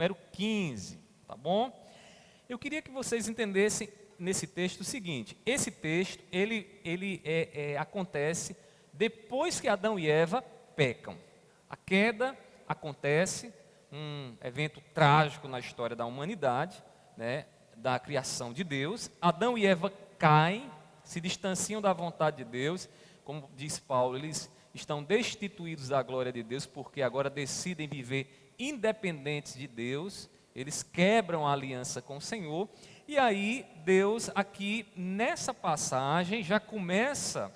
número 15, tá bom? Eu queria que vocês entendessem nesse texto o seguinte: esse texto, acontece depois que Adão e Eva pecam. A queda acontece, um evento trágico na história da humanidade, né, da criação de Deus. Adão e Eva caem, se distanciam da vontade de Deus, como diz Paulo, eles estão destituídos da glória de Deus, porque agora decidem viver independentes de Deus, eles quebram a aliança com o Senhor, e aí Deus aqui nessa passagem já começa a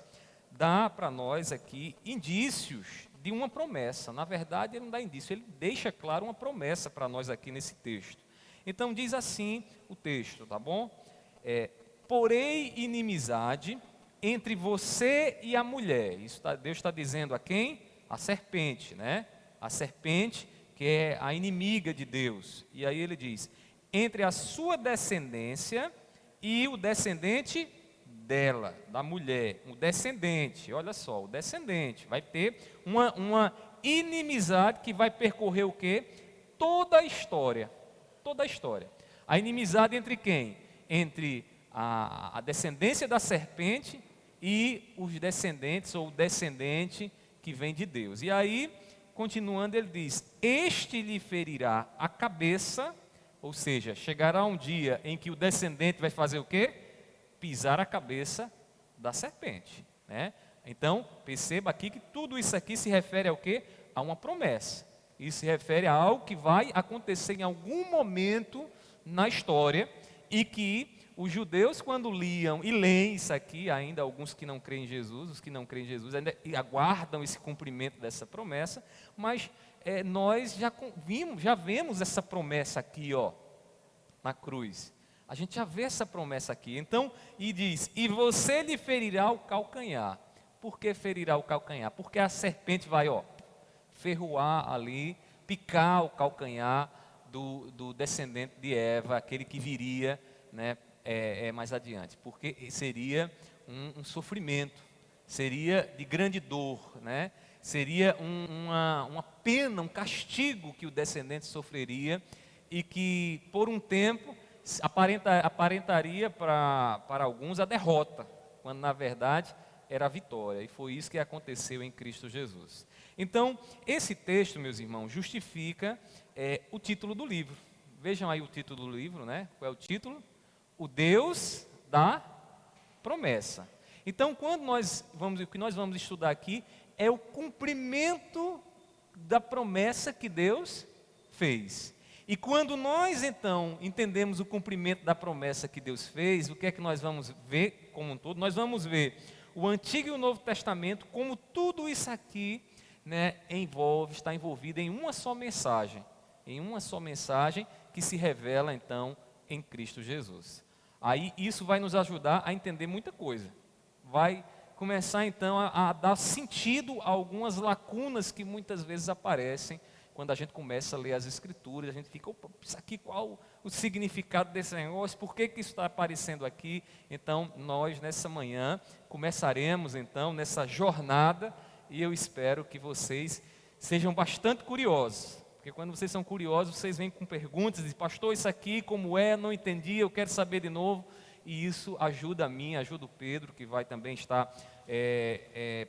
dar para nós aqui indícios de uma promessa. Na verdade ele não dá indício, ele deixa claro uma promessa para nós aqui nesse texto. Então diz assim o texto, tá bom? Porém inimizade entre você e a mulher. Deus está dizendo a quem? A serpente, né? A serpente que é a inimiga de Deus. E aí ele diz, entre a sua descendência e o descendente dela, da mulher. O descendente, olha só, o descendente. Vai ter uma inimizade que vai percorrer o quê? Toda a história. Toda a história. A inimizade entre quem? Entre a descendência da serpente e os descendentes, ou o descendente que vem de Deus. E aí, continuando, ele diz, este lhe ferirá a cabeça, ou seja, chegará um dia em que o descendente vai fazer o quê? Pisar a cabeça da serpente, né? Então, perceba aqui que tudo isso aqui se refere ao quê? A uma promessa. Isso se refere a algo que vai acontecer em algum momento na história e que os judeus, quando liam e leem isso aqui, ainda alguns que não creem em Jesus, os que não creem em Jesus ainda aguardam esse cumprimento dessa promessa, mas nós já vemos essa promessa aqui, ó, na cruz. A gente já vê essa promessa aqui. Então, e diz, e você lhe ferirá o calcanhar. Por que ferirá o calcanhar? Porque a serpente vai, ó, ferroar ali, picar o calcanhar do descendente de Eva, aquele que viria, né, mais adiante, porque seria um sofrimento, seria de grande dor, né? Seria uma pena, um castigo que o descendente sofreria e que por um tempo aparentaria para alguns a derrota, quando na verdade era a vitória, e foi isso que aconteceu em Cristo Jesus. Então, esse texto, meus irmãos, justifica o título do livro. Vejam aí o título do livro, né? Qual é o título? O Deus da promessa. Então, o que nós vamos estudar aqui é o cumprimento da promessa que Deus fez. E quando nós, então, entendemos o cumprimento da promessa que Deus fez, o que é que nós vamos ver como um todo? Nós vamos ver o Antigo e o Novo Testamento, como tudo isso aqui, né, está envolvido em uma só mensagem. Em uma só mensagem que se revela, então, em Cristo Jesus. Aí isso vai nos ajudar a entender muita coisa. Vai começar então a dar sentido a algumas lacunas que muitas vezes aparecem quando a gente começa a ler as Escrituras. A gente fica, opa, isso aqui, qual o significado desse negócio? Por que isso está aparecendo aqui? Então nós nessa manhã começaremos então nessa jornada, e eu espero que vocês sejam bastante curiosos. Porque quando vocês são curiosos, vocês vêm com perguntas, dizem, pastor, isso aqui como é, não entendi, eu quero saber de novo. E isso ajuda a mim, ajuda o Pedro, que vai também estar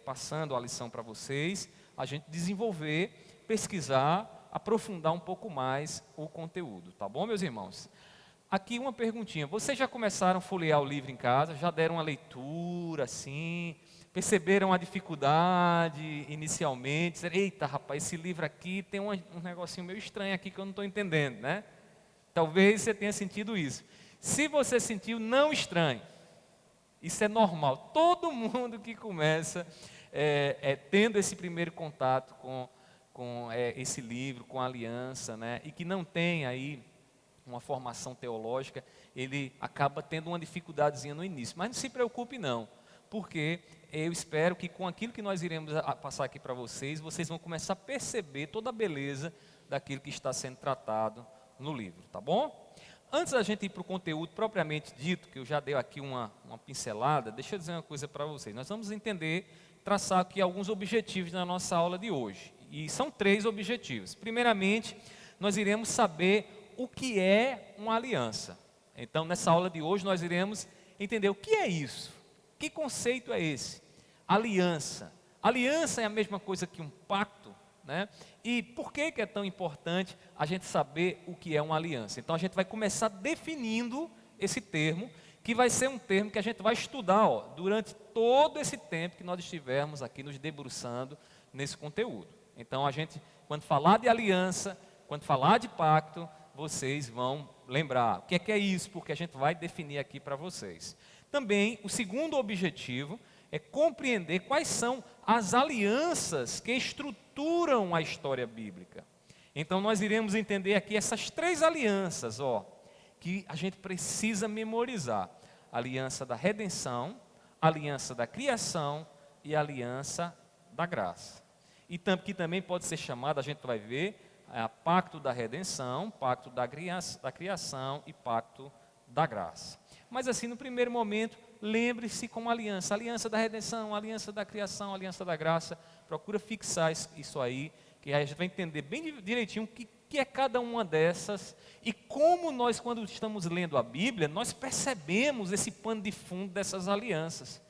passando a lição para vocês, a gente desenvolver, pesquisar, aprofundar um pouco mais o conteúdo, tá bom, meus irmãos? Aqui uma perguntinha, vocês já começaram a folhear o livro em casa, já deram uma leitura assim, perceberam a dificuldade inicialmente, disseram, eita rapaz, esse livro aqui tem um negocinho meio estranho aqui que eu não estou entendendo, né? Talvez você tenha sentido isso. Se você sentiu, não estranhe, isso é normal, todo mundo que começa tendo esse primeiro contato com esse livro, com a aliança, né? E que não tem aí uma formação teológica, ele acaba tendo uma dificuldadezinha no início, mas não se preocupe não, porque eu espero que com aquilo que nós iremos passar aqui para vocês, vocês vão começar a perceber toda a beleza daquilo que está sendo tratado no livro, tá bom? Antes da gente ir para o conteúdo propriamente dito, que eu já dei aqui uma pincelada, deixa eu dizer uma coisa para vocês. Nós vamos traçar aqui alguns objetivos na nossa aula de hoje. E são 3 objetivos. Primeiramente, nós iremos saber o que é uma aliança. Então, nessa aula de hoje, nós iremos entender o que é isso, que conceito é esse? Aliança. Aliança é a mesma coisa que um pacto, né? E por que é tão importante a gente saber o que é uma aliança? Então, a gente vai começar definindo esse termo, que vai ser um termo que a gente vai estudar durante todo esse tempo que nós estivermos aqui nos debruçando nesse conteúdo. Então, a gente, quando falar de aliança, quando falar de pacto, vocês vão lembrar o que é isso, porque a gente vai definir aqui para vocês. Também, o segundo objetivo é compreender quais são as alianças que estruturam a história bíblica. Então, nós iremos entender aqui essas 3 alianças, que a gente precisa memorizar: a aliança da redenção, a aliança da criação e a aliança da graça. E que também pode ser chamada, a gente vai ver, pacto da redenção, pacto da criação e pacto da graça. Mas assim, no primeiro momento, lembre-se como aliança: aliança da redenção, aliança da criação, aliança da graça. Procura fixar isso aí, que aí a gente vai entender bem direitinho o que é cada uma dessas e como nós, quando estamos lendo a Bíblia, nós percebemos esse pano de fundo dessas alianças.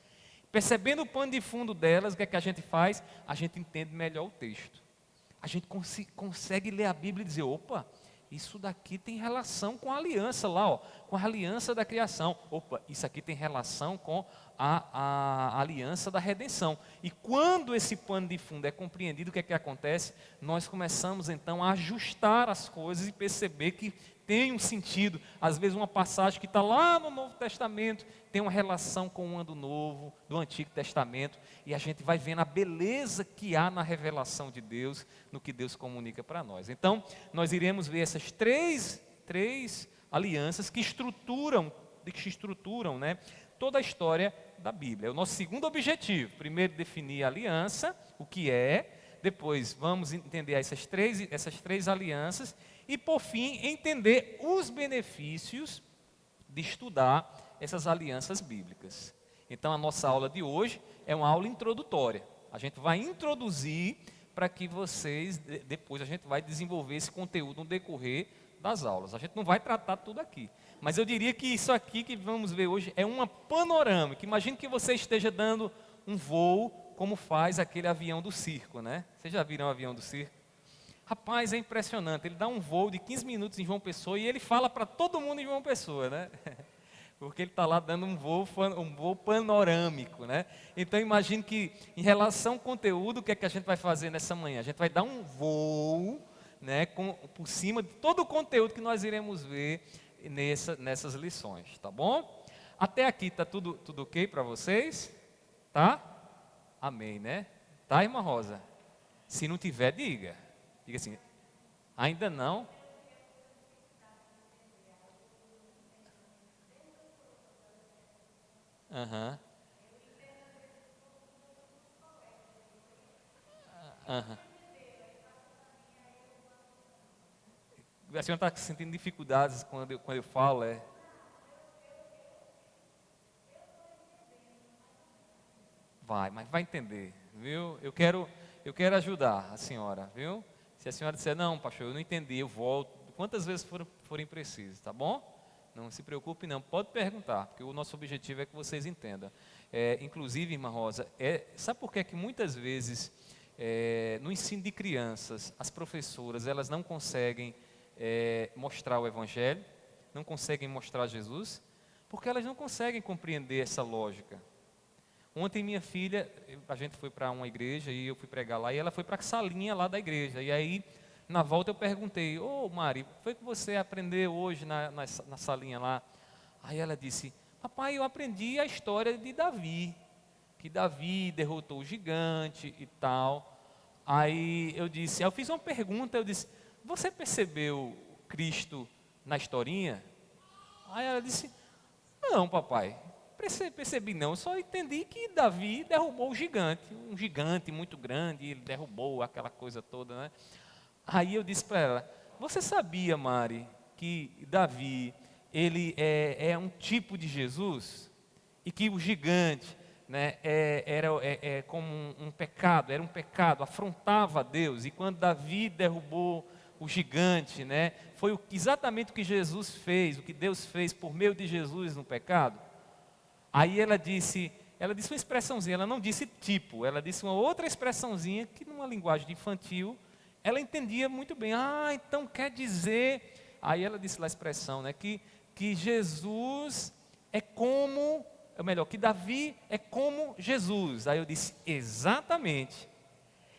Percebendo o pano de fundo delas, o que é que a gente faz? A gente entende melhor o texto. A gente consegue ler a Bíblia e dizer: opa, isso daqui tem relação com a aliança lá, com a aliança da criação. Opa, isso aqui tem relação com a aliança da redenção. E quando esse pano de fundo é compreendido, o que é que acontece? Nós começamos então a ajustar as coisas e perceber que tem um sentido. Às vezes uma passagem que está lá no Novo Testamento tem uma relação com o ano novo, do Antigo Testamento, e a gente vai vendo a beleza que há na revelação de Deus, no que Deus comunica para nós. Então, nós iremos ver essas três alianças que estruturam, né, toda a história da Bíblia. É o nosso segundo objetivo: primeiro definir a aliança, o que é, depois vamos entender essas três alianças, e por fim entender os benefícios de estudar essas alianças bíblicas. Então a nossa aula de hoje é uma aula introdutória. A gente vai introduzir para que vocês, depois a gente vai desenvolver esse conteúdo no decorrer das aulas. A gente não vai tratar tudo aqui, mas eu diria que isso aqui que vamos ver hoje é uma panorâmica. Imagine que você esteja dando um voo como faz aquele avião do circo, né? Vocês já viram o avião do circo? Rapaz, é impressionante. Ele dá um voo de 15 minutos em João Pessoa e ele fala para todo mundo em João Pessoa, né? Porque ele está lá dando um voo panorâmico, né? Então imagine que em relação ao conteúdo, o que é que a gente vai fazer nessa manhã? A gente vai dar um voo, né, por cima de todo o conteúdo que nós iremos ver nessas lições, tá bom? Até aqui está tudo ok para vocês? Tá? Amém, né? Tá, irmã Rosa? Se não tiver, diga. Diga assim: ainda não? Aham. Aham. A senhora está sentindo dificuldades quando eu falo, mas vai entender, viu? Eu quero ajudar a senhora, viu? Se a senhora disser: não, pastor, eu não entendi, eu volto, quantas vezes forem precisas, tá bom? Não se preocupe não, pode perguntar, porque o nosso objetivo é que vocês entendam. Inclusive, irmã Rosa, sabe por que é que muitas vezes, no ensino de crianças, as professoras, elas não conseguem mostrar o Evangelho, não conseguem mostrar Jesus? Porque elas não conseguem compreender essa lógica. Ontem minha filha, a gente foi para uma igreja e eu fui pregar lá, e ela foi para a salinha lá da igreja, e aí na volta eu perguntei: ô Mari, foi que você aprendeu hoje na salinha lá? Aí ela disse: papai, eu aprendi a história de Davi, que Davi derrotou o gigante e tal. Aí eu fiz uma pergunta, eu disse: você percebeu Cristo na historinha? Aí ela disse: não, papai, percebi não, eu só entendi que Davi derrubou o gigante, um gigante muito grande, ele derrubou aquela coisa toda, né? Aí eu disse para ela: você sabia, Mari, que Davi, ele é um tipo de Jesus? E que o gigante, né, era como um pecado, era um pecado, afrontava a Deus. E quando Davi derrubou o gigante, né? Foi exatamente o que Jesus fez, o que Deus fez por meio de Jesus no pecado. Aí ela disse uma expressãozinha, ela não disse tipo, ela disse uma outra expressãozinha que numa linguagem infantil, ela entendia muito bem. Ah, então quer dizer, aí ela disse lá a expressão, né, que Jesus é como, ou melhor, que Davi é como Jesus. Aí eu disse, exatamente.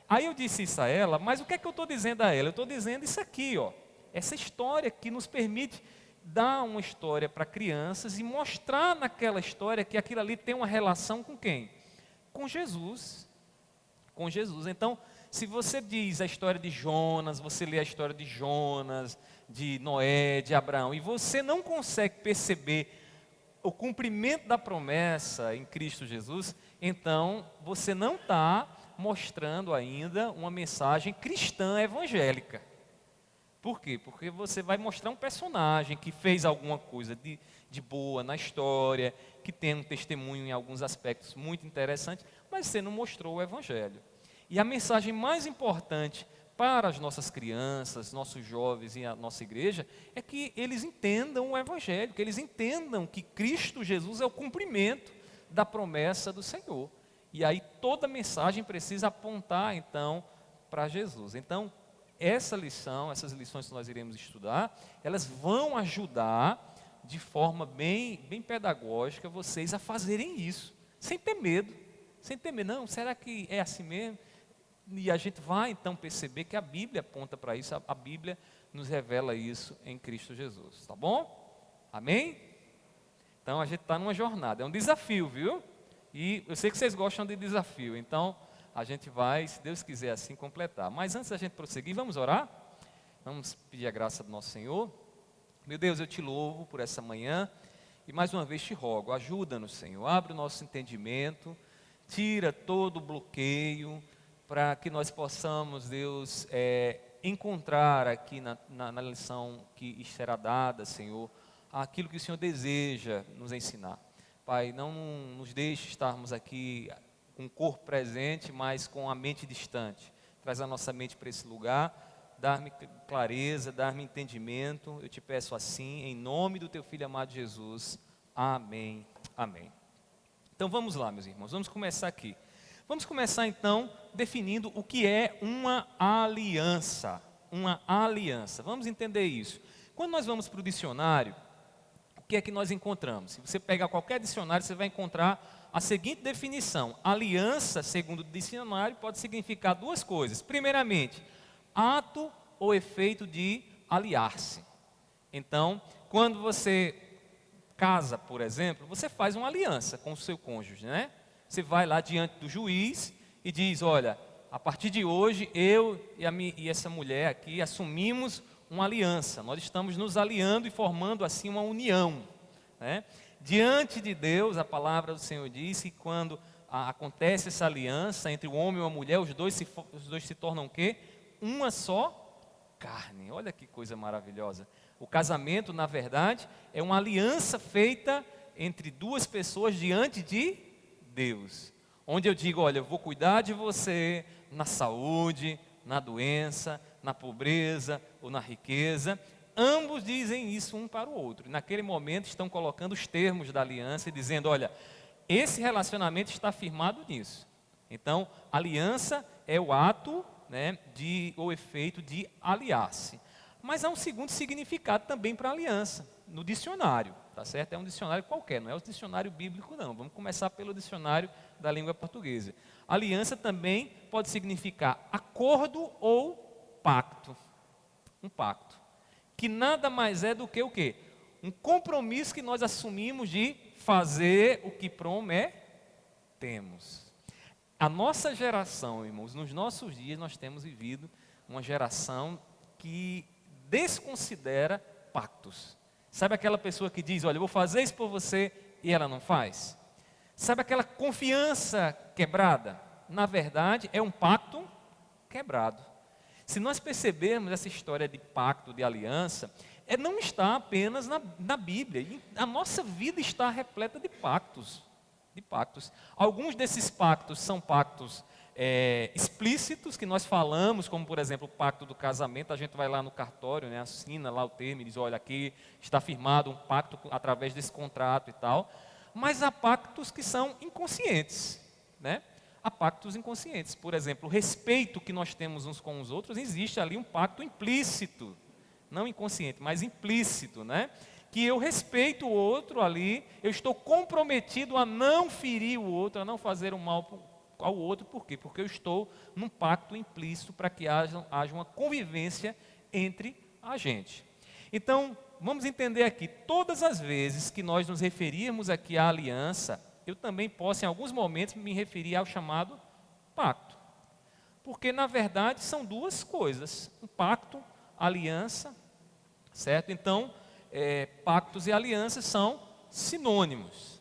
Aí eu disse isso a ela, mas o que é que eu estou dizendo a ela? Eu estou dizendo isso aqui, ó, essa história que nos permite dar uma história para crianças e mostrar naquela história que aquilo ali tem uma relação com quem? Com Jesus. Com Jesus. Então, se você diz a história de Jonas, você lê a história de Jonas, de Noé, de Abraão, e você não consegue perceber o cumprimento da promessa em Cristo Jesus, então você não está mostrando ainda uma mensagem cristã evangélica. Por quê? Porque você vai mostrar um personagem que fez alguma coisa de boa na história, que tem um testemunho em alguns aspectos muito interessantes, mas você não mostrou o Evangelho. E a mensagem mais importante para as nossas crianças, nossos jovens e a nossa igreja, é que eles entendam o Evangelho, que eles entendam que Cristo Jesus é o cumprimento da promessa do Senhor. E aí toda mensagem precisa apontar, então, para Jesus. Então, essas lições que nós iremos estudar, elas vão ajudar de forma bem pedagógica vocês a fazerem isso, sem ter medo, não, será que é assim mesmo? E a gente vai então perceber que a Bíblia aponta para isso, a Bíblia nos revela isso em Cristo Jesus, tá bom? Amém? Então a gente está numa jornada, é um desafio, viu? E eu sei que vocês gostam de desafio, então a gente vai, se Deus quiser assim, completar. Mas antes da gente prosseguir, vamos orar? Vamos pedir a graça do nosso Senhor. Meu Deus, eu te louvo por essa manhã e mais uma vez te rogo, ajuda-nos, Senhor, abre o nosso entendimento, tira todo o bloqueio, para que nós possamos, Deus, encontrar aqui na lição que será dada, Senhor, aquilo que o Senhor deseja nos ensinar. Pai, não nos deixe estarmos aqui com o corpo presente, mas com a mente distante. Traz a nossa mente para esse lugar, dar-me clareza, dar-me entendimento. Eu te peço assim, em nome do teu Filho amado Jesus. Amém. Amém. Então vamos lá, meus irmãos, vamos começar aqui. Vamos começar então definindo o que é uma aliança. Uma aliança. Vamos entender isso. Quando nós vamos para o dicionário, o que é que nós encontramos? Se você pegar qualquer dicionário, você vai encontrar a seguinte definição: aliança, segundo o dicionário, pode significar duas coisas. Primeiramente, ato ou efeito de aliar-se. Então, quando você casa, por exemplo, você faz uma aliança com o seu cônjuge, né? Você vai lá diante do juiz e diz, olha, a partir de hoje, eu e essa mulher aqui assumimos uma aliança. Nós estamos nos aliando e formando assim uma união, né? Diante de Deus, a palavra do Senhor diz que quando acontece essa aliança entre o homem e a mulher, os dois se tornam o quê? Uma só carne. Olha que coisa maravilhosa. O casamento, na verdade, é uma aliança feita entre duas pessoas diante de Deus. Onde eu digo, olha, eu vou cuidar de você na saúde, na doença, na pobreza ou na riqueza. Ambos dizem isso um para o outro. Naquele momento estão colocando os termos da aliança e dizendo, olha, esse relacionamento está firmado nisso. Então, aliança é o ato, né, ou efeito de aliar-se. Mas há um segundo significado também para aliança, no dicionário, tá certo? É um dicionário qualquer, não é o dicionário bíblico não. Vamos começar pelo dicionário da língua portuguesa. Aliança também pode significar acordo ou pacto. Um pacto. Que nada mais é do que o quê? Um compromisso que nós assumimos de fazer o que prometemos. A nossa geração, irmãos, nos nossos dias nós temos vivido uma geração que desconsidera pactos. Sabe aquela pessoa que diz, olha, eu vou fazer isso por você e ela não faz? Sabe aquela confiança quebrada? Na verdade, é um pacto quebrado. Se nós percebermos essa história de pacto, de aliança, não está apenas na Bíblia. A nossa vida está repleta de pactos. Alguns desses pactos são pactos explícitos que nós falamos, como por exemplo o pacto do casamento. A gente vai lá no cartório, né, assina lá o termo e diz, olha, aqui está firmado um pacto através desse contrato e tal. Mas há pactos que são inconscientes, né? Há pactos inconscientes. Por exemplo, o respeito que nós temos uns com os outros, existe ali um pacto implícito, não inconsciente, mas implícito, né? Que eu respeito o outro ali, eu estou comprometido a não ferir o outro, a não fazer o mal ao outro. Por quê? Porque eu estou num pacto implícito para que haja uma convivência entre a gente. Então, vamos entender aqui, todas as vezes que nós nos referirmos aqui à aliança, eu também posso, em alguns momentos, me referir ao chamado pacto. Porque, na verdade, são duas coisas. Um pacto, aliança, certo? Então, pactos e alianças são sinônimos.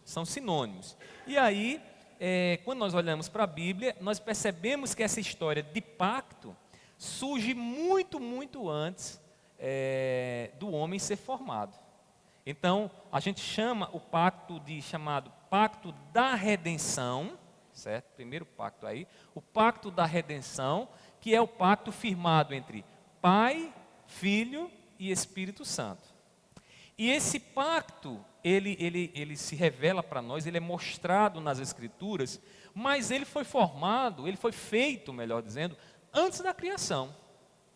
E aí, quando nós olhamos para a Bíblia, nós percebemos que essa história de pacto surge muito, muito antes do homem ser formado. Então, a gente chama o pacto chamado pacto da redenção, certo? Primeiro pacto aí, o pacto da redenção, que é o pacto firmado entre Pai, Filho e Espírito Santo. E esse pacto, ele se revela para nós, ele é mostrado nas Escrituras, mas ele foi formado, ele foi feito, melhor dizendo, antes da criação,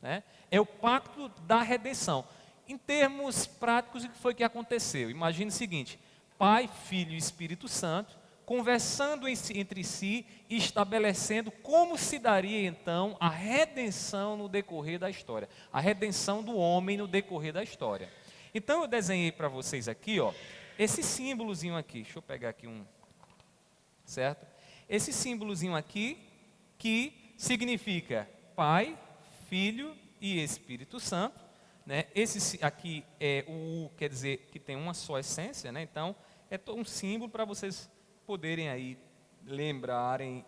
né? É o pacto da redenção. Em termos práticos, o que foi que aconteceu? Imagine o seguinte: Pai, Filho e Espírito Santo conversando entre si e estabelecendo como se daria então a redenção no decorrer da história, a redenção do homem no decorrer da história. Então eu desenhei para vocês aqui, ó, esse símbolozinho aqui. Deixa eu pegar aqui certo? Esse símbolozinho aqui que significa Pai, Filho e Espírito Santo, né? Esse aqui é o U, quer dizer que tem uma só essência, né? Então é um símbolo para vocês poderem aí lembrarem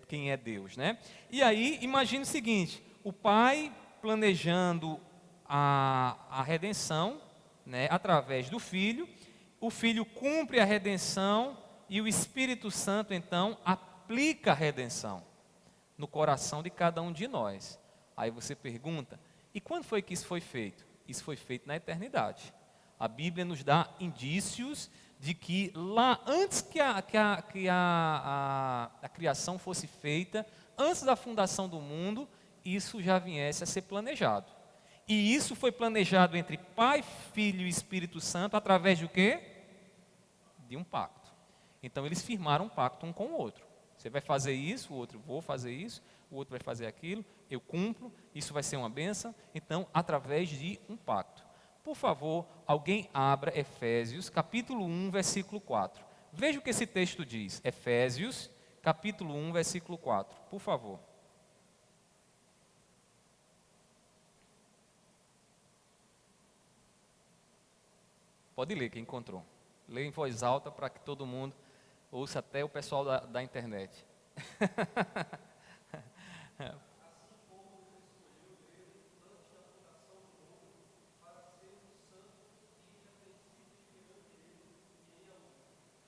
quem é Deus, né? E aí imagine o seguinte: o Pai planejando a redenção, né, através do Filho, o Filho cumpre a redenção e o Espírito Santo então aplica a redenção no coração de cada um de nós. Aí você pergunta: e quando foi que isso foi feito? Isso foi feito na eternidade. A Bíblia nos dá indícios de que lá antes que a criação fosse feita, antes da fundação do mundo, isso já viesse a ser planejado. E isso foi planejado entre Pai, Filho e Espírito Santo através de o quê? De um pacto. Então eles firmaram um pacto um com o outro. Você vai fazer isso, o outro vou fazer isso, o outro vai fazer aquilo, eu cumpro, isso vai ser uma bênção. Então, através de um pacto. Por favor, alguém abra Efésios, capítulo 1, versículo 4. Veja o que esse texto diz. Efésios, capítulo 1, versículo 4. Por favor. Pode ler, quem encontrou. Lê em voz alta para que todo mundo ouça, até o pessoal da internet.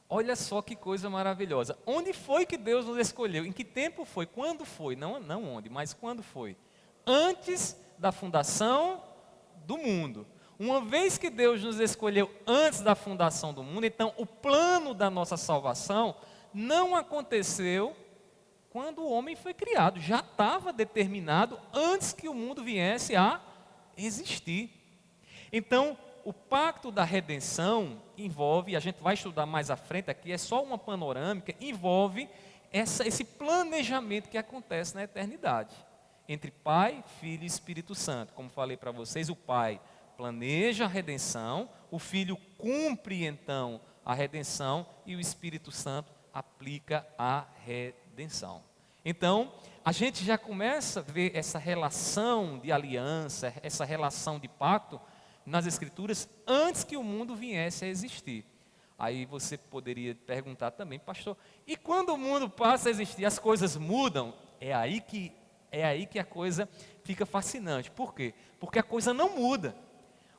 Olha só que coisa maravilhosa. Onde foi que Deus nos escolheu? Em que tempo foi? Quando foi? Não onde, mas quando foi? Antes da fundação do mundo. Uma vez que Deus nos escolheu antes da fundação do mundo, então o plano da nossa salvação não aconteceu quando o homem foi criado. Já estava determinado antes que o mundo viesse a existir. Então, o pacto da redenção envolve, e a gente vai estudar mais à frente aqui, é só uma panorâmica, envolve esse planejamento que acontece na eternidade, entre Pai, Filho e Espírito Santo. Como falei para vocês, o Pai planeja a redenção, o Filho cumpre então a redenção e o Espírito Santo aplica a redenção. Então, a gente já começa a ver essa relação de aliança, essa relação de pacto nas Escrituras antes que o mundo viesse a existir. Aí você poderia perguntar também: pastor, e quando o mundo passa a existir, as coisas mudam? É aí que a coisa fica fascinante. Por quê? Porque a coisa não muda.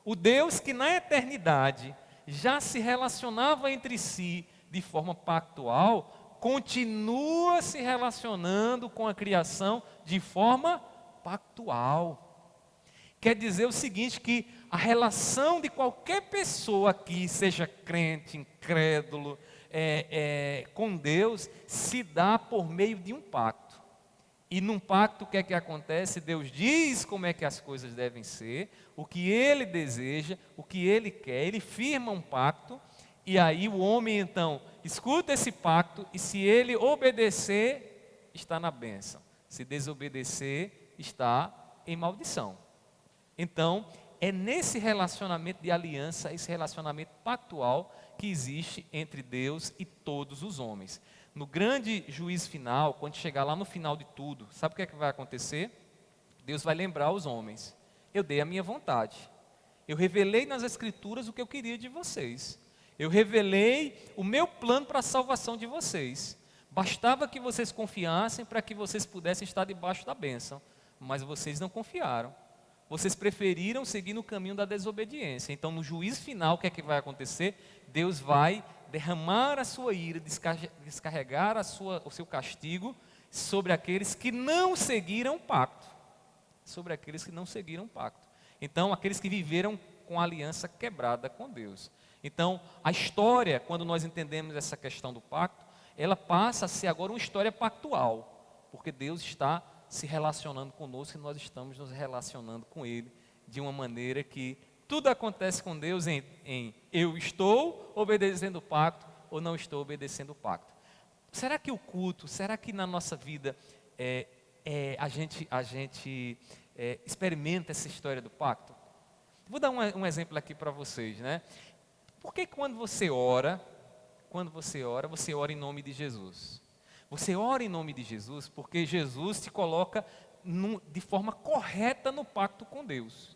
O Deus que na eternidade já se relacionava entre si de forma pactual, continua se relacionando com a criação de forma pactual. Quer dizer o seguinte, que a relação de qualquer pessoa aqui, seja crente, incrédulo, com Deus, se dá por meio de um pacto. E num pacto o que é que acontece? Deus diz como é que as coisas devem ser, o que Ele deseja, o que Ele quer, Ele firma um pacto, e aí o homem então escuta esse pacto, e se ele obedecer, está na bênção. Se desobedecer, está em maldição. Então, é nesse relacionamento de aliança, esse relacionamento pactual que existe entre Deus e todos os homens. No grande juízo final, quando chegar lá no final de tudo, sabe o que é que vai acontecer? Deus vai lembrar os homens: eu dei a minha vontade, eu revelei nas Escrituras o que eu queria de vocês, eu revelei o meu plano para a salvação de vocês. Bastava que vocês confiassem para que vocês pudessem estar debaixo da bênção, mas vocês não confiaram. Vocês preferiram seguir no caminho da desobediência. Então, no juízo final, o que é que vai acontecer? Deus vai derramar a sua ira, descarregar o seu castigo sobre aqueles que não seguiram o pacto. Sobre aqueles que não seguiram o pacto. Então, aqueles que viveram com a aliança quebrada com Deus. Então, a história, quando nós entendemos essa questão do pacto, ela passa a ser agora uma história pactual, porque Deus está se relacionando conosco e nós estamos nos relacionando com Ele de uma maneira que tudo acontece com Deus em eu estou obedecendo o pacto ou não estou obedecendo o pacto. Será que o culto, será que na nossa vida a gente experimenta essa história do pacto? Vou dar um exemplo aqui para vocês, né? Por que quando você ora, você ora em nome de Jesus? Você ora em nome de Jesus porque Jesus te coloca de forma correta no pacto com Deus.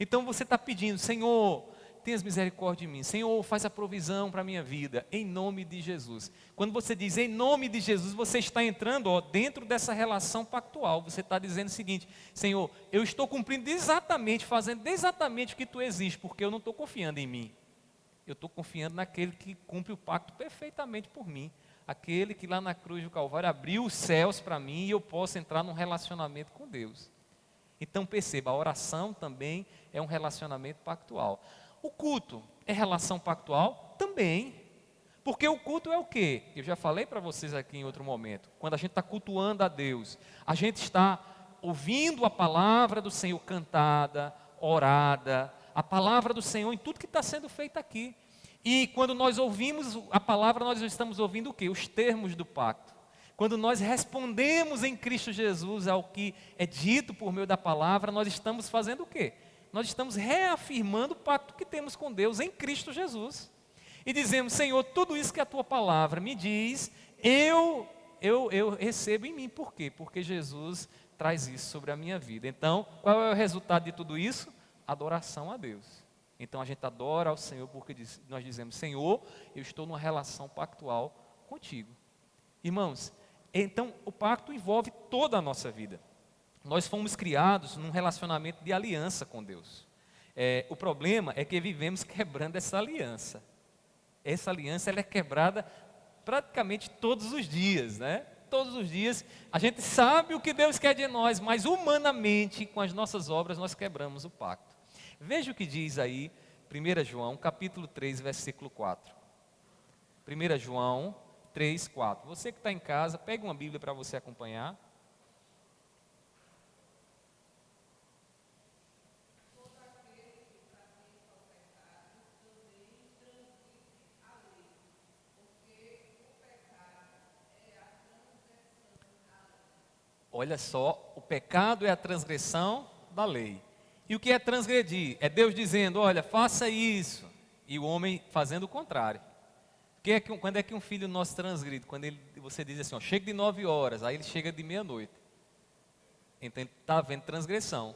Então você está pedindo: Senhor, tenhas misericórdia de mim. Senhor, faz a provisão para a minha vida, em nome de Jesus. Quando você diz em nome de Jesus, você está entrando dentro dessa relação pactual. Você está dizendo o seguinte: Senhor, eu estou cumprindo exatamente, fazendo exatamente o que Tu exiges, porque eu não estou confiando em mim. Eu estou confiando naquele que cumpre o pacto perfeitamente por mim. Aquele que lá na cruz do Calvário abriu os céus para mim e eu posso entrar num relacionamento com Deus. Então perceba, a oração também é um relacionamento pactual. O culto é relação pactual? Também. Porque o culto é o quê? Eu já falei para vocês aqui em outro momento. Quando a gente está cultuando a Deus, a gente está ouvindo a palavra do Senhor cantada, orada, a palavra do Senhor em tudo que está sendo feito aqui. E quando nós ouvimos a palavra, nós estamos ouvindo o quê? Os termos do pacto. Quando nós respondemos em Cristo Jesus ao que é dito por meio da palavra, nós estamos fazendo o quê? Nós estamos reafirmando o pacto que temos com Deus em Cristo Jesus. E dizemos: Senhor, tudo isso que a Tua palavra me diz, eu recebo em mim. Por quê? Porque Jesus traz isso sobre a minha vida. Então, qual é o resultado de tudo isso? Adoração a Deus. Então a gente adora ao Senhor porque nós dizemos: Senhor, eu estou numa relação pactual contigo. Irmãos, então o pacto envolve toda a nossa vida. Nós fomos criados num relacionamento de aliança com Deus. O problema é que vivemos quebrando essa aliança. Essa aliança ela é quebrada praticamente todos os dias, né? Todos os dias a gente sabe o que Deus quer de nós, mas humanamente, com as nossas obras, nós quebramos o pacto. Veja o que diz aí 1 João, capítulo 3, versículo 4. 1 João 3, 4. Você que está em casa, pega uma Bíblia para você acompanhar. Olha só, o pecado é a transgressão da lei. E o que é transgredir? É Deus dizendo: olha, faça isso. E o homem fazendo o contrário. Quando é que um filho nosso transgride? Quando você diz assim: ó, chega de 9 horas, aí ele chega de meia-noite. Então está havendo transgressão.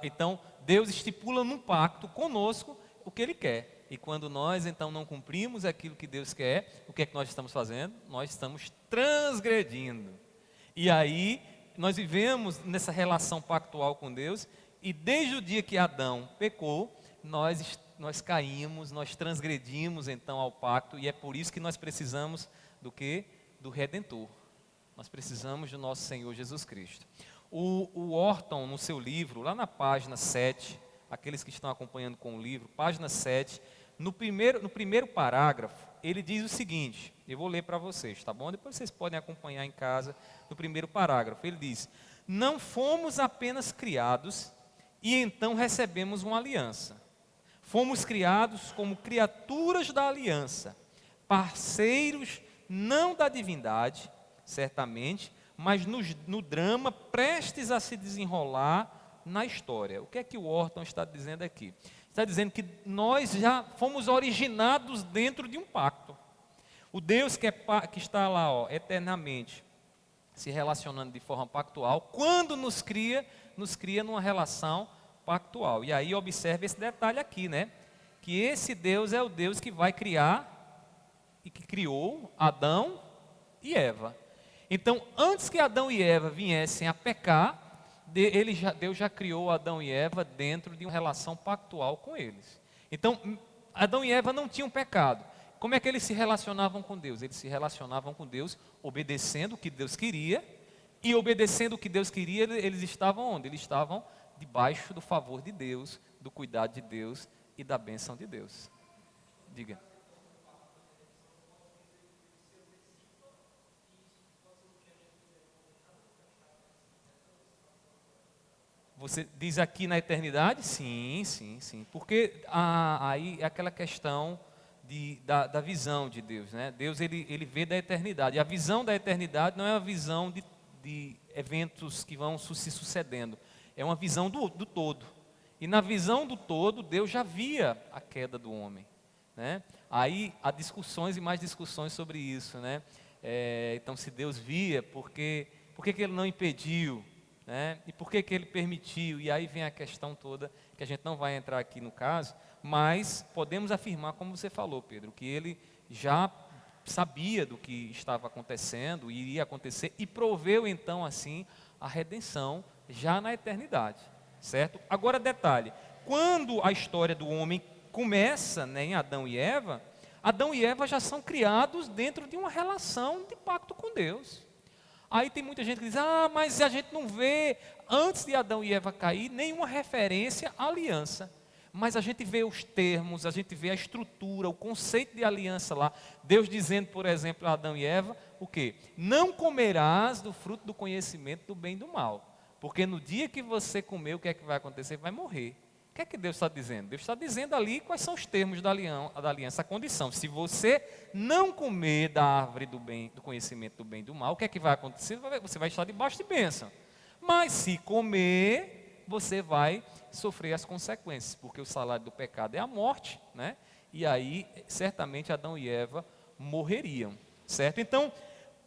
Então Deus estipula num pacto conosco o que Ele quer. E quando nós então não cumprimos aquilo que Deus quer, o que é que nós estamos fazendo? Nós estamos transgredindo. E aí nós vivemos nessa relação pactual com Deus. E desde o dia que Adão pecou, nós caímos, nós transgredimos então ao pacto, e é por isso que nós precisamos do quê? do Redentor. Nós precisamos do nosso Senhor Jesus Cristo. O Orton, no seu livro, lá na página 7, aqueles que estão acompanhando com o livro, página 7, no primeiro parágrafo, ele diz o seguinte, eu vou ler para vocês, tá bom? Depois vocês podem acompanhar em casa, no primeiro parágrafo, ele diz: não fomos apenas criados e então recebemos uma aliança. Fomos criados como criaturas da aliança, parceiros não da divindade, certamente, mas no drama prestes a se desenrolar na história. O que é que o Orton está dizendo aqui? Está dizendo que nós já fomos originados dentro de um pacto. O Deus que está lá, eternamente se relacionando de forma pactual, quando nos cria numa relação pactual. E aí observe esse detalhe aqui, né? Que esse Deus é o Deus que vai criar e que criou Adão e Eva. Então, antes que Adão e Eva viessem a pecar, Deus já criou Adão e Eva dentro de uma relação pactual com eles. Então, Adão e Eva não tinham pecado. Como é que eles se relacionavam com Deus? Eles se relacionavam com Deus obedecendo o que Deus queria, e obedecendo o que Deus queria, eles estavam onde? Eles estavam debaixo do favor de Deus, do cuidado de Deus e da bênção de Deus. Diga. Você diz aqui na eternidade? Sim, sim, sim. Porque aí é aquela questão da visão de Deus, né? Deus ele vê da eternidade. E a visão da eternidade não é uma visão de eventos que vão se sucedendo. É uma visão do todo. E na visão do todo, Deus já via a queda do homem, né? Aí há discussões e mais discussões sobre isso, né? Então, se Deus via, por que Ele não impediu? Né? E por que Ele permitiu? E aí vem a questão toda, que a gente não vai entrar aqui no caso, mas podemos afirmar, como você falou, Pedro, que Ele já sabia do que estava acontecendo, iria acontecer, e proveu então assim a redenção já na eternidade, certo? Agora detalhe, quando a história do homem começa, né, em Adão e Eva já são criados dentro de uma relação de pacto com Deus. Aí tem muita gente que diz, mas a gente não vê, antes de Adão e Eva cair, nenhuma referência à aliança. Mas a gente vê os termos, a gente vê a estrutura, o conceito de aliança lá. Deus dizendo, por exemplo, a Adão e Eva, o quê? Não comerás do fruto do conhecimento do bem e do mal. Porque no dia que você comer, o que é que vai acontecer? Vai morrer. O que é que Deus está dizendo? Deus está dizendo ali quais são os termos da aliança, a condição. Se você não comer da árvore do conhecimento do bem e do mal, o que é que vai acontecer? Você vai estar debaixo de bênção. Mas se comer, você vai sofrer as consequências, porque o salário do pecado é a morte, né? E aí, certamente, Adão e Eva morreriam, certo? Então,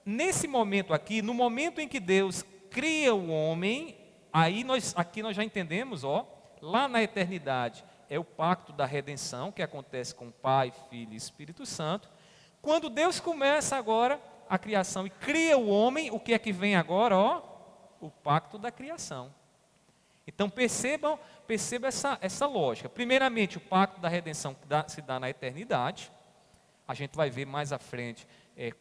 nesse momento aqui, no momento em que Deus cria o homem, aqui nós já entendemos, lá na eternidade, é o pacto da redenção, que acontece com Pai, Filho e Espírito Santo. Quando Deus começa agora a criação e cria o homem, o que é que vem agora? O pacto da criação. Então perceba essa lógica. Primeiramente, o pacto da redenção se dá na eternidade. A gente vai ver mais à frente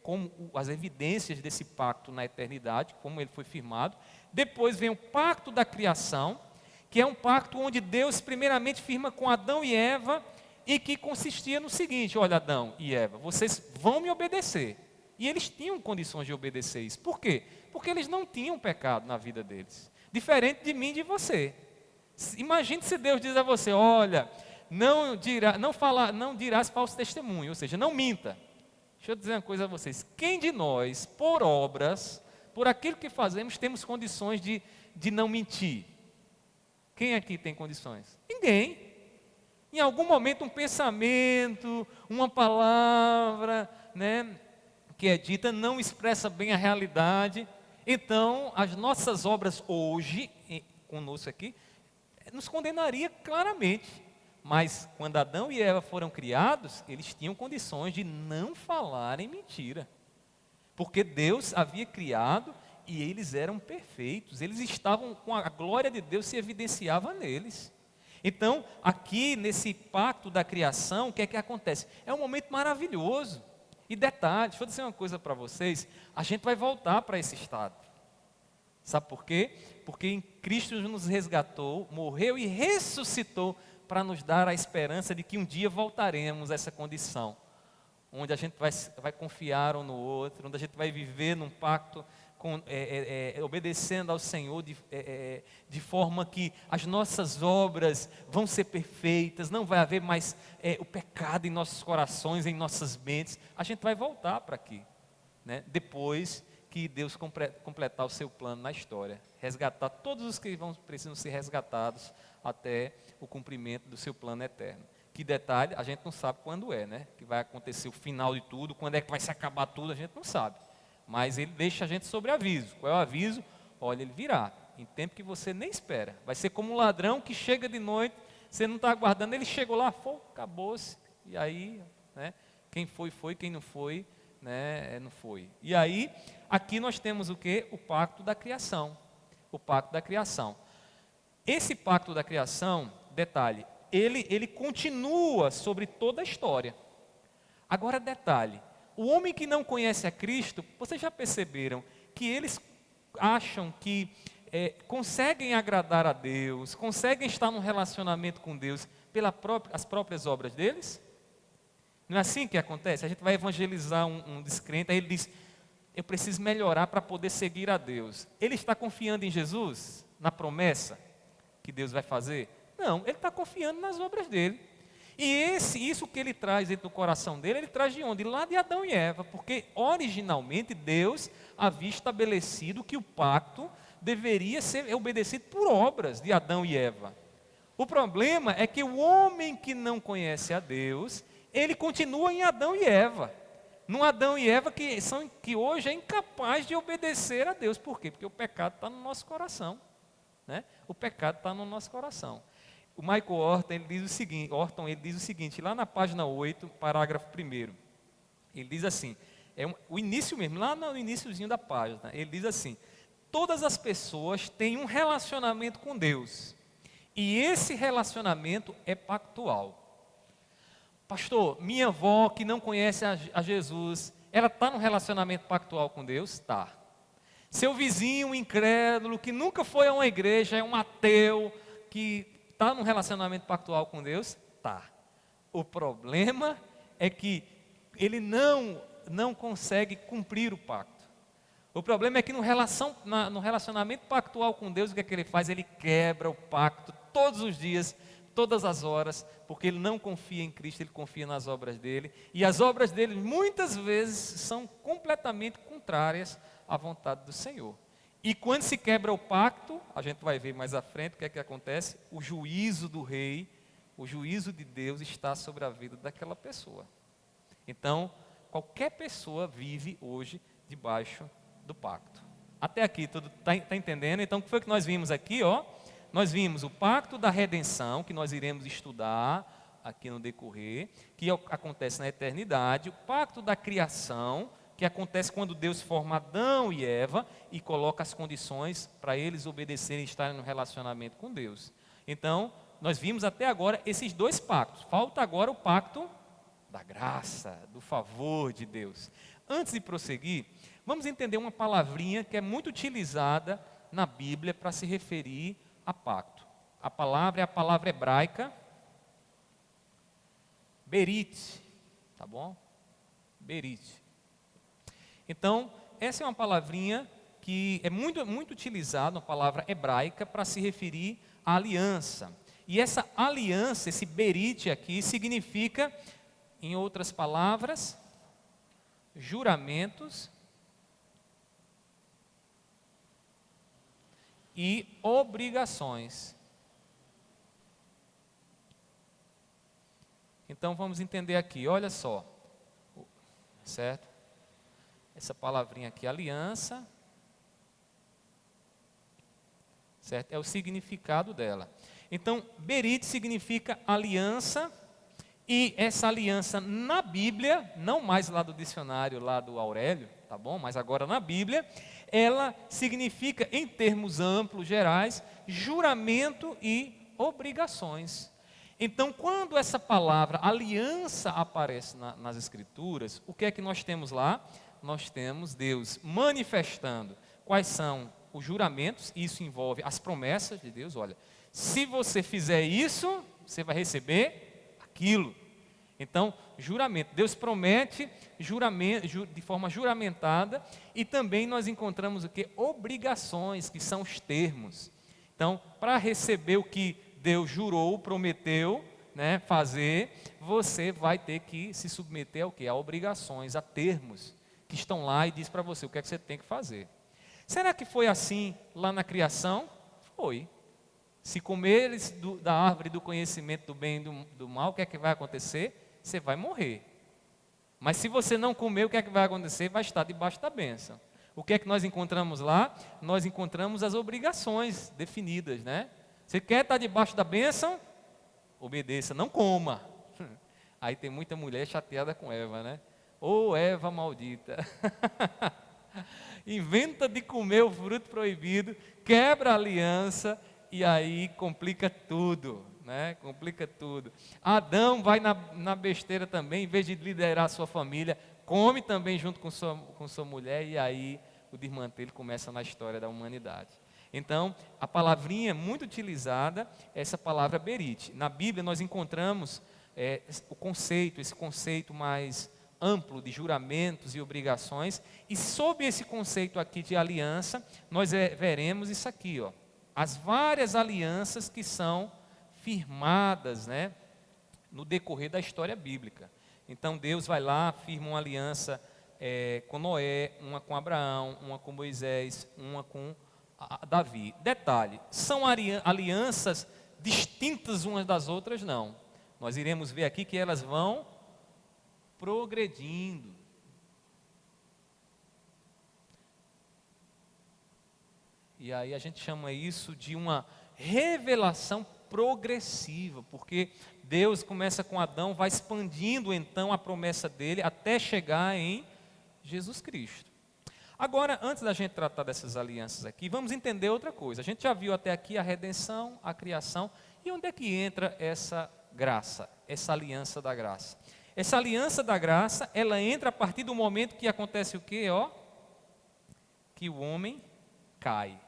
como as evidências desse pacto na eternidade, como ele foi firmado. Depois vem o pacto da criação, que é um pacto onde Deus primeiramente firma com Adão e Eva, e que consistia no seguinte: olha, Adão e Eva, vocês vão me obedecer. E eles tinham condições de obedecer isso. Por quê? Porque eles não tinham pecado na vida deles, diferente de mim e de você. Imagine se Deus diz a você: olha, não dirás falso testemunho, ou seja, não minta. Deixa eu dizer uma coisa a vocês: quem de nós, por obras, por aquilo que fazemos, temos condições de não mentir? Quem aqui tem condições? Ninguém. Em algum momento um pensamento, uma palavra, né, que é dita não expressa bem a realidade. Então, as nossas obras hoje, conosco aqui, nos condenaria claramente. Mas quando Adão e Eva foram criados, eles tinham condições de não falarem mentira. Porque Deus havia criado e eles eram perfeitos, eles estavam com a glória de Deus, se evidenciava neles. Então, aqui nesse pacto da criação, o que é que acontece? É um momento maravilhoso. E detalhe, deixa eu dizer uma coisa para vocês, a gente vai voltar para esse estado. Sabe por quê? Porque em Cristo nos resgatou, morreu e ressuscitou para nos dar a esperança de que um dia voltaremos a essa condição, onde a gente vai confiar um no outro, onde a gente vai viver num pacto, obedecendo ao Senhor de forma que as nossas obras vão ser perfeitas, não vai haver mais o pecado em nossos corações, em nossas mentes. A gente vai voltar para aqui, né? Depois que Deus completar o seu plano na história, resgatar todos os que precisam ser resgatados até o cumprimento do seu plano eterno. Que detalhe, a gente não sabe quando né? Que vai acontecer o final de tudo, quando é que vai se acabar tudo, a gente não sabe. Mas ele deixa a gente sobre aviso. Qual é o aviso? Olha, ele virá, em tempo que você nem espera. Vai ser como um ladrão que chega de noite, você não está aguardando, ele chegou lá, acabou-se. E aí, né? Quem foi, quem não foi, né? Não foi. E aí, aqui nós temos o quê? O pacto da criação. O pacto da criação. Esse pacto da criação, detalhe, ele continua sobre toda a história. Agora, detalhe, o homem que não conhece a Cristo, vocês já perceberam que eles acham que conseguem agradar a Deus, conseguem estar num relacionamento com Deus pelas próprias obras deles? Não é assim que acontece? A gente vai evangelizar um descrente, aí ele diz, eu preciso melhorar para poder seguir a Deus. Ele está confiando em Jesus? Na promessa que Deus vai fazer? Não, ele está confiando nas obras dele. E isso que ele traz dentro do coração dele, ele traz de onde? Lá de Adão e Eva, porque originalmente Deus havia estabelecido que o pacto deveria ser obedecido por obras de Adão e Eva. O problema é que o homem que não conhece a Deus, ele continua em Adão e Eva. Num Adão e Eva que hoje é incapaz de obedecer a Deus. Por quê? Porque o pecado está no nosso coração. Né? O pecado está no nosso coração. O Michael Horton, ele diz o seguinte, lá na página 8, parágrafo 1º, ele diz assim, o início mesmo, lá no iniciozinho da página, ele diz assim, todas as pessoas têm um relacionamento com Deus, e esse relacionamento é pactual. Pastor, minha avó que não conhece a Jesus, ela está num relacionamento pactual com Deus? Está. Seu vizinho incrédulo, que nunca foi a uma igreja, é um ateu, que está num relacionamento pactual com Deus? Está. O problema é que ele não consegue cumprir o pacto. O problema é que no relacionamento pactual com Deus, o que é que ele faz? Ele quebra o pacto todos os dias, todas as horas, porque ele não confia em Cristo, ele confia nas obras dele. E as obras dele, muitas vezes, são completamente contrárias à vontade do Senhor. E quando se quebra o pacto, a gente vai ver mais à frente o que é que acontece, o juízo do rei, o juízo de Deus está sobre a vida daquela pessoa. Então, qualquer pessoa vive hoje debaixo do pacto. Até aqui, tudo está entendendo? Então, o que foi que nós vimos aqui? Nós vimos o pacto da redenção, que nós iremos estudar aqui no decorrer, que acontece na eternidade, o pacto da criação, que acontece quando Deus forma Adão e Eva e coloca as condições para eles obedecerem e estarem no relacionamento com Deus. Então, nós vimos até agora esses dois pactos. Falta agora o pacto da graça, do favor de Deus. Antes de prosseguir, vamos entender uma palavrinha que é muito utilizada na Bíblia para se referir a pacto. A palavra é a palavra hebraica berit, tá bom? Berit. Então, essa é uma palavrinha que é muito, muito utilizada, uma palavra hebraica, para se referir à aliança. E essa aliança, esse berit aqui, significa, em outras palavras, juramentos e obrigações. Então, vamos entender aqui, olha só, certo? Essa palavrinha aqui, aliança, certo? É o significado dela. Então, berit significa aliança, e essa aliança na Bíblia, não mais lá do dicionário, lá do Aurélio, tá bom? Mas agora na Bíblia, ela significa, em termos amplos, gerais, juramento e obrigações. Então, quando essa palavra aliança aparece nas Escrituras, o que é que nós temos lá? Nós temos Deus manifestando quais são os juramentos, e isso envolve as promessas de Deus. Olha, se você fizer isso, você vai receber aquilo. Então, juramento. Deus promete de forma juramentada, e também nós encontramos o que? Obrigações, que são os termos. Então, para receber o que Deus jurou, prometeu, né, fazer, você vai ter que se submeter ao quê? A obrigações, a termos que estão lá e diz para você o que é que você tem que fazer. Será que foi assim lá na criação? Foi. Se comeres da árvore do conhecimento do bem e do mal, o que é que vai acontecer? Você vai morrer. Mas se você não comer, o que é que vai acontecer? Vai estar debaixo da bênção. O que é que nós encontramos lá? Nós encontramos as obrigações definidas, né? Você quer estar debaixo da bênção? Obedeça, não coma. Aí tem muita mulher chateada com Eva, né? Ô Eva maldita. Inventa de comer o fruto proibido, quebra a aliança e aí complica tudo, né? Complica tudo. Adão vai na besteira também, em vez de liderar a sua família, come também junto com sua mulher, e aí o desmantelo começa na história da humanidade. Então, a palavrinha muito utilizada é essa palavra berite. Na Bíblia nós encontramos esse conceito mais amplo de juramentos e obrigações, e sob esse conceito aqui de aliança, nós veremos isso aqui, ó, as várias alianças que são firmadas, né, no decorrer da história bíblica. Então Deus vai lá, firma uma aliança com Noé, uma com Abraão, uma com Moisés, uma com Davi. Detalhe, são alianças distintas umas das outras? Não. Nós iremos ver aqui que elas vão progredindo. E aí a gente chama isso de uma revelação progressiva, porque Deus começa com Adão, vai expandindo então a promessa dele até chegar em Jesus Cristo. Agora, antes da gente tratar dessas alianças aqui, vamos entender outra coisa. A gente já viu até aqui a redenção, a criação, e onde é que entra essa graça, essa aliança da graça? Essa aliança da graça, ela entra a partir do momento que acontece o quê? Que o homem cai.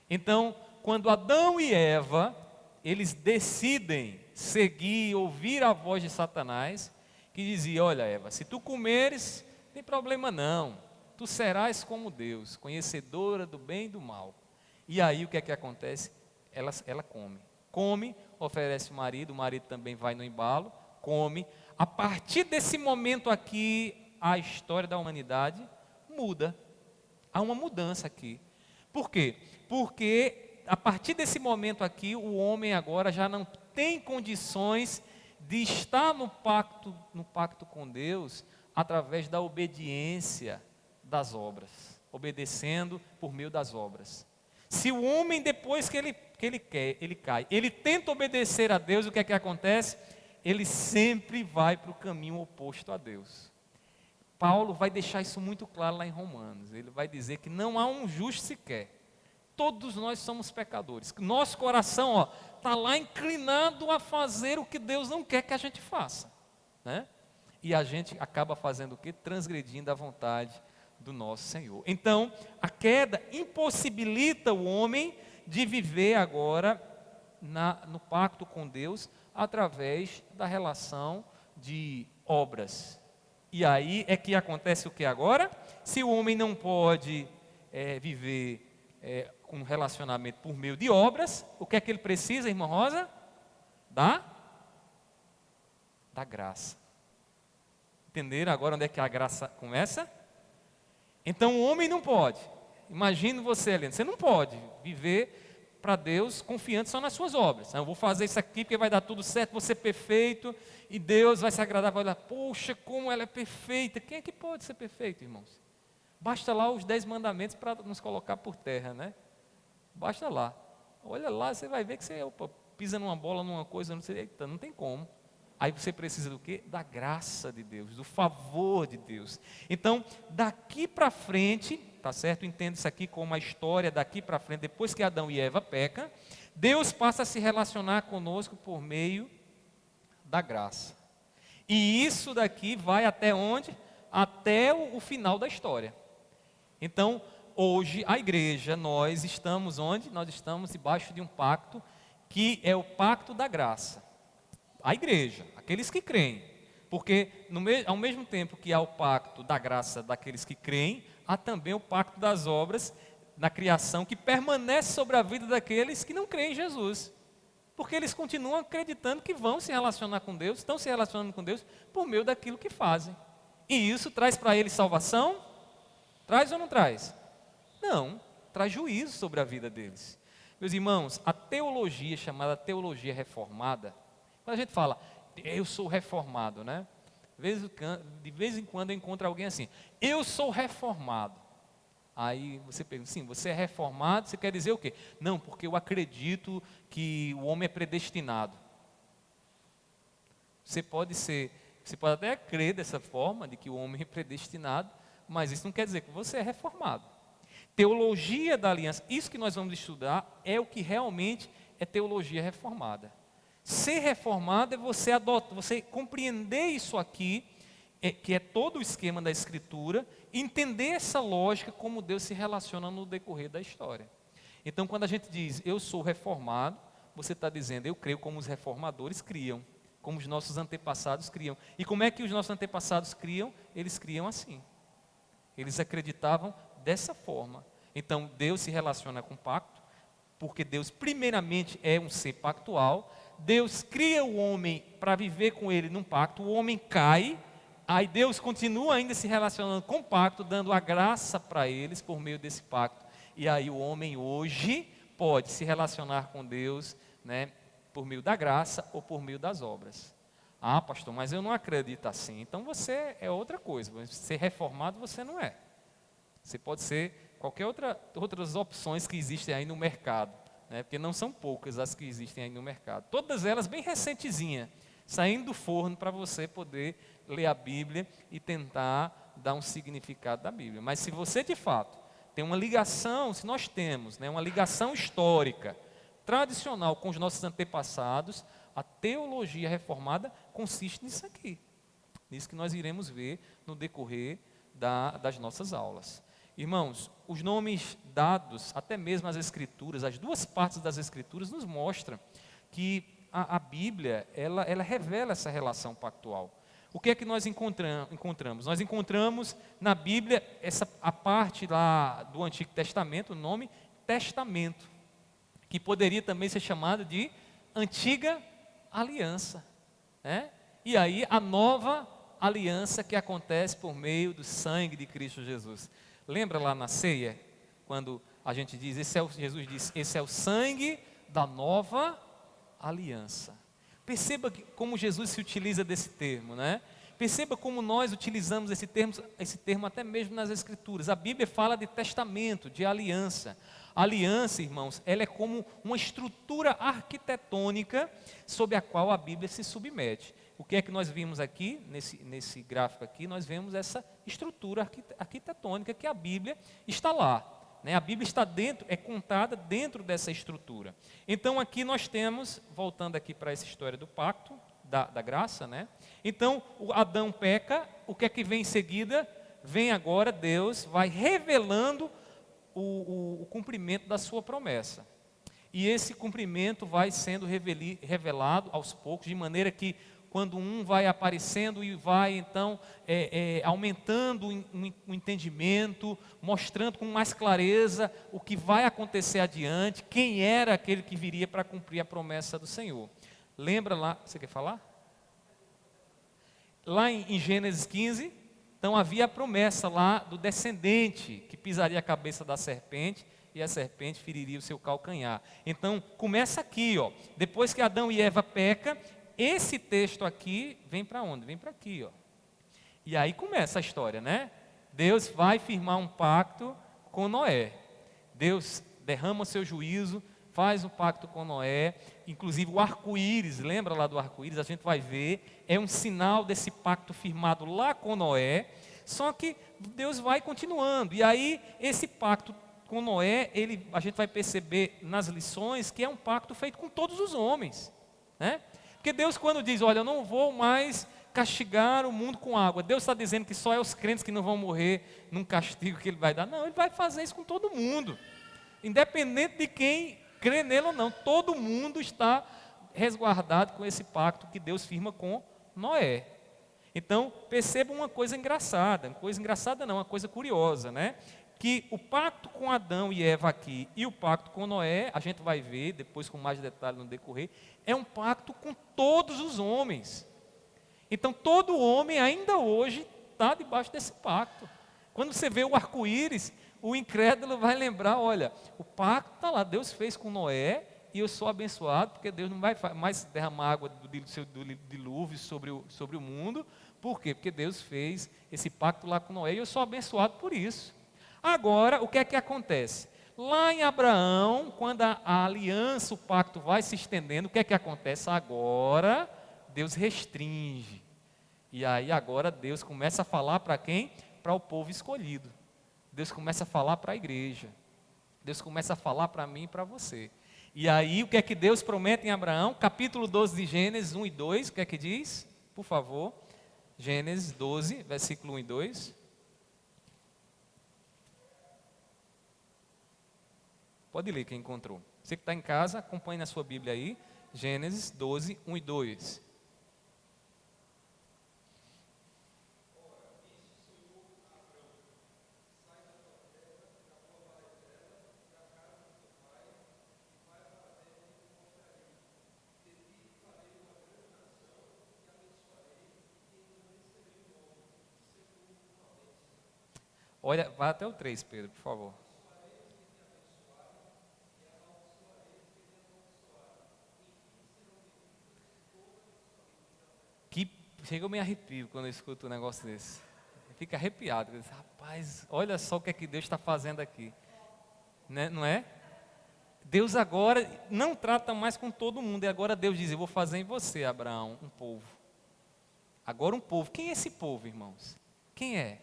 Então, quando Adão e Eva, eles decidem seguir, ouvir a voz de Satanás, que dizia: olha Eva, se tu comeres, não tem problema não, tu serás como Deus, conhecedora do bem e do mal. E aí o que é que acontece? Ela come, oferece o marido também vai no embalo, come. A partir desse momento aqui, a história da humanidade muda. Há uma mudança aqui. Por quê? Porque a partir desse momento aqui, o homem agora já não tem condições de estar no pacto com Deus através da obediência das obras, obedecendo por meio das obras. Se o homem, depois que ele cai, ele tenta obedecer a Deus, o que é que acontece? Ele sempre vai para o caminho oposto a Deus. Paulo vai deixar isso muito claro lá em Romanos. Ele vai dizer que não há um justo sequer. Todos nós somos pecadores. Nosso coração está lá inclinado a fazer o que Deus não quer que a gente faça, né? E a gente acaba fazendo o quê? Transgredindo a vontade do nosso Senhor. Então, a queda impossibilita o homem de viver agora no pacto com Deus através da relação de obras. E aí é que acontece o que agora? Se o homem não pode viver com relacionamento por meio de obras, o que é que ele precisa, irmã Rosa? Da graça. Entenderam agora onde é que a graça começa? Então o homem não pode. Imagine você, Helena, você não pode viver para Deus confiante só nas suas obras. Eu vou fazer isso aqui porque vai dar tudo certo, vou ser perfeito e Deus vai se agradar, vai olhar, poxa, como ela é perfeita. Quem é que pode ser perfeito, irmãos? Basta lá os 10 mandamentos para nos colocar por terra, né? Basta lá. Olha lá, você vai ver que você pisa numa bola, numa coisa, não sei, eita, não tem como. Aí você precisa do quê? Da graça de Deus, do favor de Deus. Então, daqui para frente, tá certo? Entenda isso aqui como uma história daqui para frente, depois que Adão e Eva pecam, Deus passa a se relacionar conosco por meio da graça. E isso daqui vai até onde? Até o final da história. Então, hoje, a igreja, nós estamos onde? Nós estamos debaixo de um pacto que é o pacto da graça. A igreja, aqueles que creem. Porque ao mesmo tempo que há o pacto da graça daqueles que creem, há também o pacto das obras na criação que permanece sobre a vida daqueles que não creem em Jesus. Porque eles continuam acreditando que vão se relacionar com Deus, estão se relacionando com Deus por meio daquilo que fazem. E isso traz para eles salvação? Traz ou não traz? Não, traz juízo sobre a vida deles. Meus irmãos, a teologia chamada teologia reformada, quando a gente fala, eu sou reformado, né? De vez em quando eu encontro alguém assim, eu sou reformado. Aí você pergunta, sim, você é reformado, você quer dizer o quê? Não, porque eu acredito que o homem é predestinado. Você pode até crer dessa forma, de que o homem é predestinado, mas isso não quer dizer que você é reformado. Teologia da aliança, isso que nós vamos estudar, é o que realmente é teologia reformada. Ser reformado é você compreender isso aqui, que é todo o esquema da Escritura, entender essa lógica como Deus se relaciona no decorrer da história. Então, quando a gente diz, eu sou reformado, você está dizendo, eu creio como os reformadores criam, como os nossos antepassados criam. E como é que os nossos antepassados criam? Eles criam assim. Eles acreditavam dessa forma. Então, Deus se relaciona com o pacto, porque Deus primeiramente é um ser pactual. Deus cria o homem para viver com ele num pacto, o homem cai, aí Deus continua ainda se relacionando com o pacto, dando a graça para eles por meio desse pacto. E aí o homem hoje pode se relacionar com Deus, né, por meio da graça ou por meio das obras. Ah, pastor, mas eu não acredito assim. Então você é outra coisa. Ser reformado você não é. Você pode ser qualquer outras opções que existem aí no mercado, né? Porque não são poucas as que existem aí no mercado. Todas elas bem recentezinha, saindo do forno para você poder ler a Bíblia e tentar dar um significado da Bíblia. Mas se você de fato tem uma ligação, se nós temos, né, uma ligação histórica, tradicional com os nossos antepassados, a teologia reformada consiste nisso aqui. Nisso que nós iremos ver no decorrer das nossas aulas. Irmãos, os nomes dados, até mesmo as Escrituras, as duas partes das Escrituras nos mostram que a Bíblia, ela revela essa relação pactual. O que é que nós encontramos? Nós encontramos na Bíblia a parte lá do Antigo Testamento, o nome Testamento, que poderia também ser chamado de Antiga Aliança, né? E aí a nova aliança que acontece por meio do sangue de Cristo Jesus. Lembra lá na ceia, quando a gente diz, Jesus diz, esse é o sangue da nova aliança. Perceba como Jesus se utiliza desse termo, né? Perceba como nós utilizamos esse termo até mesmo nas Escrituras. A Bíblia fala de testamento, de aliança. A aliança, irmãos, ela é como uma estrutura arquitetônica sobre a qual a Bíblia se submete. O que é que nós vimos aqui, nesse gráfico aqui? Nós vemos essa estrutura arquitetônica que a Bíblia está lá. Né? A Bíblia está é contada dentro dessa estrutura. Então aqui nós temos, voltando aqui para essa história do pacto, da graça, né? Então o Adão peca, o que é que vem em seguida? Vem agora Deus, vai revelando o cumprimento da sua promessa. E esse cumprimento vai sendo revelado aos poucos, de maneira que quando um vai aparecendo e vai então aumentando o entendimento, mostrando com mais clareza o que vai acontecer adiante, quem era aquele que viria para cumprir a promessa do Senhor. Lembra lá, você quer falar? Lá em Gênesis 15, então havia a promessa lá do descendente que pisaria a cabeça da serpente e a serpente feriria o seu calcanhar. Então começa aqui, ó. Depois que Adão e Eva pecam, esse texto aqui vem para onde? Vem para aqui, ó. E aí começa a história, né? Deus vai firmar um pacto com Noé. Deus derrama o seu juízo, faz um pacto com Noé, inclusive o arco-íris, lembra lá do arco-íris? A gente vai ver, é um sinal desse pacto firmado lá com Noé, só que Deus vai continuando, e aí esse pacto com Noé, a gente vai perceber nas lições que é um pacto feito com todos os homens, né? Porque Deus, quando diz, olha, eu não vou mais castigar o mundo com água, Deus está dizendo que só é os crentes que não vão morrer num castigo que Ele vai dar. Não, Ele vai fazer isso com todo mundo. Independente de quem crê nele ou não, todo mundo está resguardado com esse pacto que Deus firma com Noé. Então, perceba uma coisa engraçada não, uma coisa curiosa, né? Que o pacto com Adão e Eva aqui e o pacto com Noé, a gente vai ver depois com mais detalhe no decorrer, é um pacto com todos os homens. Então, todo homem ainda hoje está debaixo desse pacto. Quando você vê o arco-íris, o incrédulo vai lembrar, olha, o pacto está lá, Deus fez com Noé, e eu sou abençoado, porque Deus não vai mais derramar água do dilúvio sobre o mundo. Por quê? Porque Deus fez esse pacto lá com Noé, e eu sou abençoado por isso. Agora, o que é que acontece? Lá em Abraão, quando a aliança, o pacto vai se estendendo, o que é que acontece? Agora, Deus restringe. E aí agora Deus começa a falar para quem? Para o povo escolhido. Deus começa a falar para a igreja. Deus começa a falar para mim e para você. E aí o que é que Deus promete em Abraão? Capítulo 12 de Gênesis 1 e 2, o que é que diz? Por favor. Gênesis 12, versículo 1 e 2. Pode ler quem encontrou. Você que está em casa, acompanhe na sua Bíblia aí. Gênesis 12, 1 e 2. Olha, vá até o 3, Pedro, por favor. Que chega, eu me arrepio quando eu escuto um negócio desse. Fica arrepiado. Eu digo, rapaz, olha só o que é que Deus está fazendo aqui. Né? Não é? Deus agora não trata mais com todo mundo. E agora Deus diz, eu vou fazer em você, Abraão, um povo. Agora um povo. Quem é esse povo, irmãos? Quem é?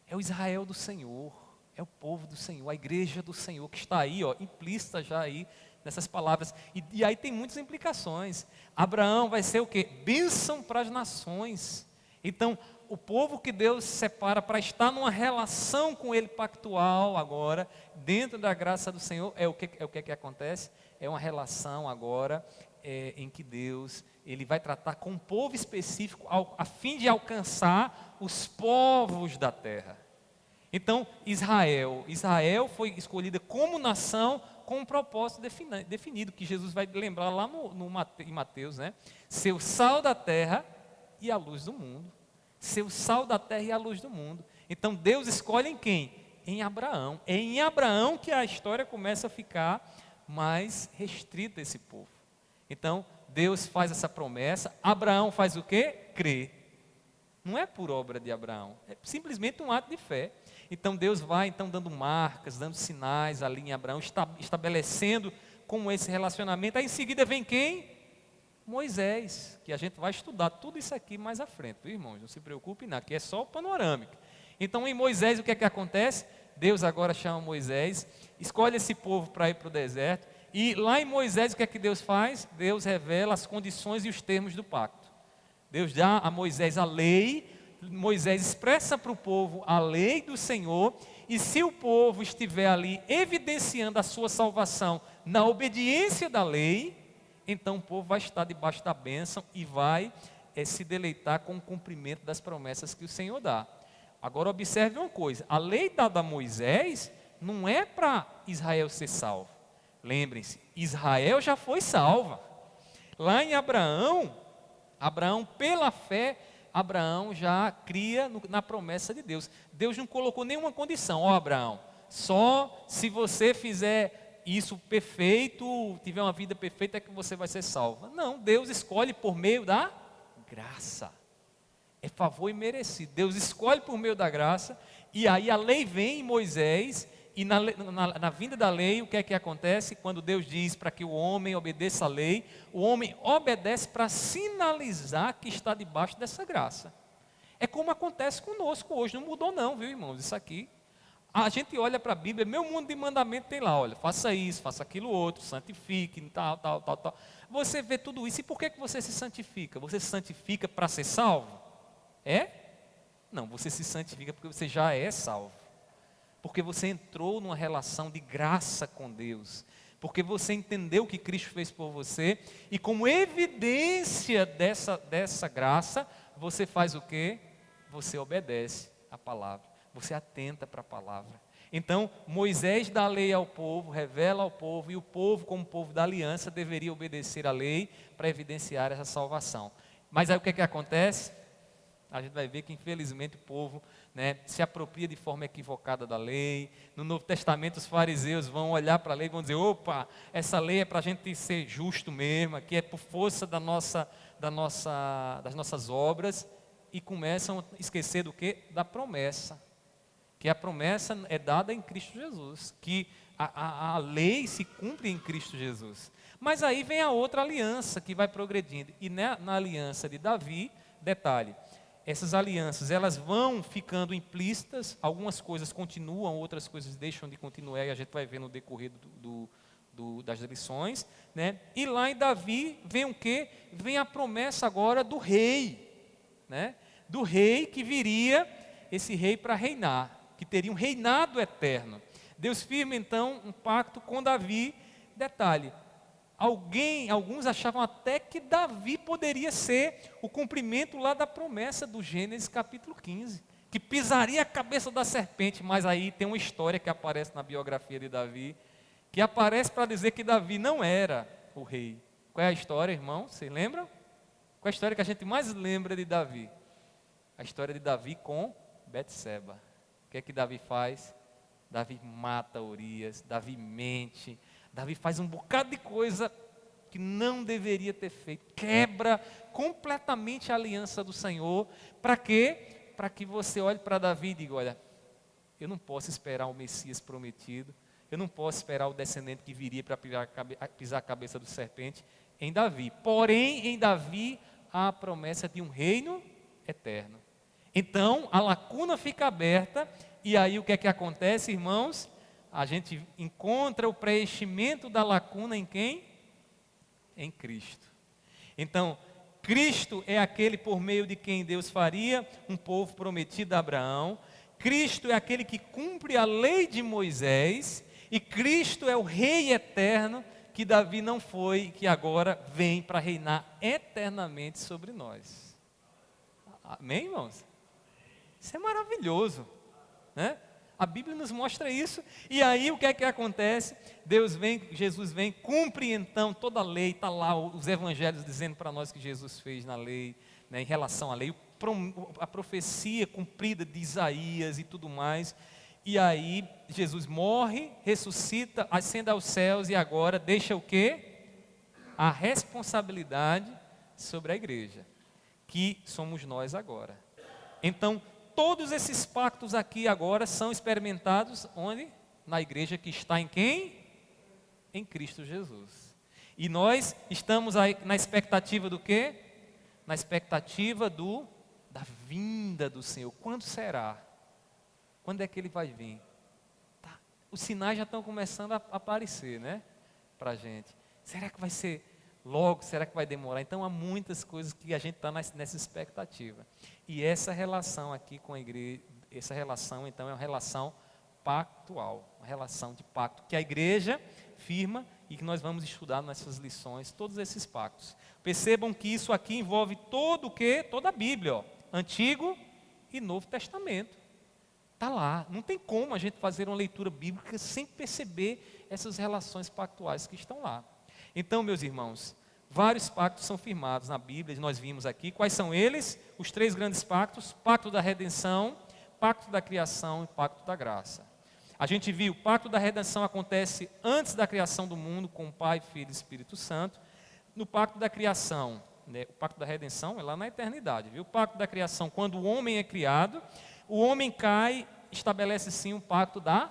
É o Israel do Senhor. É o povo do Senhor, a igreja do Senhor, que está aí, ó, implícita já aí nessas palavras. E aí tem muitas implicações. Abraão vai ser o quê? Bênção para as nações. Então, o povo que Deus separa para estar numa relação com Ele pactual agora, dentro da graça do Senhor, é o que acontece? É uma relação agora em que Deus Ele vai tratar com um povo específico a fim de alcançar os povos da terra. Então, Israel foi escolhida como nação com um propósito definido, que Jesus vai lembrar lá em Mateus, né? Ser o sal da terra e a luz do mundo. Ser o sal da terra e a luz do mundo. Então, Deus escolhe em quem? Em Abraão. É em Abraão que a história começa a ficar mais restrita a esse povo. Então, Deus faz essa promessa. Abraão faz o quê? Crê. Não é por obra de Abraão, é simplesmente um ato de fé. Então Deus vai dando marcas, dando sinais ali em Abraão, estabelecendo como esse relacionamento. Aí em seguida vem quem? Moisés, que a gente vai estudar tudo isso aqui mais à frente, viu, irmãos? Não se preocupe não, aqui é só o panorâmico. Então em Moisés o que é que acontece? Deus agora chama Moisés, escolhe esse povo para ir para o deserto. E lá em Moisés o que é que Deus faz? Deus revela as condições e os termos do pacto. Deus dá a Moisés a lei, Moisés expressa para o povo a lei do Senhor, e se o povo estiver ali evidenciando a sua salvação na obediência da lei, então o povo vai estar debaixo da bênção e vai se deleitar com o cumprimento das promessas que o Senhor dá. Agora observe uma coisa, a lei dada a Moisés não é para Israel ser salvo. Lembrem-se, Israel já foi salva. Lá em Abraão, pela fé, Abraão já cria na promessa de Deus. Deus não colocou nenhuma condição. Ó, Abraão, só se você fizer isso perfeito, tiver uma vida perfeita, é que você vai ser salvo. Não, Deus escolhe por meio da graça. É favor imerecido. Deus escolhe por meio da graça, e aí a lei vem em Moisés. E na vinda da lei, o que é que acontece? Quando Deus diz para que o homem obedeça a lei, o homem obedece para sinalizar que está debaixo dessa graça. É como acontece conosco hoje, não mudou não, viu, irmãos? Isso aqui, A gente olha para a Bíblia, meu mundo de mandamento tem lá, olha, faça isso, faça aquilo outro, santifique, tal, tal, tal, tal. Você vê tudo isso, e por que você se santifica? Você se santifica para ser salvo? É? Não, você se santifica porque você já é salvo. Porque você entrou numa relação de graça com Deus. Porque você entendeu o que Cristo fez por você. E como evidência dessa graça, você faz o quê? Você obedece a palavra. Você atenta para a palavra. Então, Moisés dá a lei ao povo, revela ao povo. E o povo, como povo da aliança, deveria obedecer à lei para evidenciar essa salvação. Mas aí o que acontece? A gente vai ver que infelizmente o povo, né, se apropria de forma equivocada da lei. No Novo Testamento os fariseus vão olhar para a lei e vão dizer, opa, essa lei é para a gente ser justo mesmo, aqui é por força das nossas obras, e começam a esquecer do quê? Da promessa, que a promessa é dada em Cristo Jesus, que a lei se cumpre em Cristo Jesus. Mas aí vem a outra aliança que vai progredindo, e na aliança de Davi, detalhe, essas alianças, elas vão ficando implícitas, algumas coisas continuam, outras coisas deixam de continuar, e a gente vai ver no decorrer das lições, né? E lá em Davi vem o quê? Vem a promessa agora do rei, né? Do rei que viria, esse rei para reinar, que teria um reinado eterno. Deus firma então um pacto com Davi, detalhe, alguns achavam até que Davi poderia ser o cumprimento lá da promessa do Gênesis capítulo 15, que pisaria a cabeça da serpente, mas aí tem uma história que aparece na biografia de Davi, que aparece para dizer que Davi não era o rei. Qual é a história, irmão? Vocês lembram? Qual é a história que a gente mais lembra de Davi? A história de Davi com Betseba. O que é que Davi faz? Davi mata Urias, Davi mente, Davi faz um bocado de coisa que não deveria ter feito, quebra completamente a aliança do Senhor. Para quê? Para que você olhe para Davi e diga, olha, eu não posso esperar o Messias prometido, eu não posso esperar o descendente que viria para pisar a cabeça do serpente em Davi. Porém, em Davi há a promessa de um reino eterno. Então, a lacuna fica aberta, e aí o que é que acontece, irmãos? A gente encontra o preenchimento da lacuna em quem? Em Cristo. Então, Cristo é aquele por meio de quem Deus faria um povo prometido a Abraão. Cristo é aquele que cumpre a lei de Moisés. E Cristo é o Rei eterno que Davi não foi e que agora vem para reinar eternamente sobre nós. Amém, irmãos? Isso é maravilhoso, né? A Bíblia nos mostra isso. E aí o que é que acontece? Jesus vem, cumpre então toda a lei. Está lá os evangelhos dizendo para nós que Jesus fez na lei, né, em relação à lei, a profecia cumprida de Isaías e tudo mais. E aí Jesus morre, ressuscita, ascende aos céus e agora deixa o quê? A responsabilidade sobre a igreja, que somos nós agora. Então, todos esses pactos aqui agora são experimentados onde? Na igreja que está em quem? Em Cristo Jesus. E nós estamos aí na expectativa do quê? Na expectativa da vinda do Senhor. Quando será? Quando é que Ele vai vir? Tá. Os sinais já estão começando a aparecer, né? Para a gente. Será que vai ser logo? Será que vai demorar? Então há muitas coisas que a gente está nessa expectativa. E essa relação aqui com a igreja, essa relação então é uma relação pactual, uma relação de pacto que a igreja firma e que nós vamos estudar nessas lições, todos esses pactos. Percebam que isso aqui envolve todo o quê? Toda a Bíblia, ó, Antigo e Novo Testamento. Está lá, não tem como a gente fazer uma leitura bíblica sem perceber essas relações pactuais que estão lá. Então, meus irmãos, vários pactos são firmados na Bíblia, nós vimos aqui. Quais são eles? Os 3 grandes pactos: pacto da redenção, pacto da criação e pacto da graça. A gente viu, o pacto da redenção acontece antes da criação do mundo, com o Pai, Filho e Espírito Santo. No pacto da criação, né, o pacto da redenção é lá na eternidade, viu? O pacto da criação, quando o homem é criado, o homem cai, estabelece sim um pacto da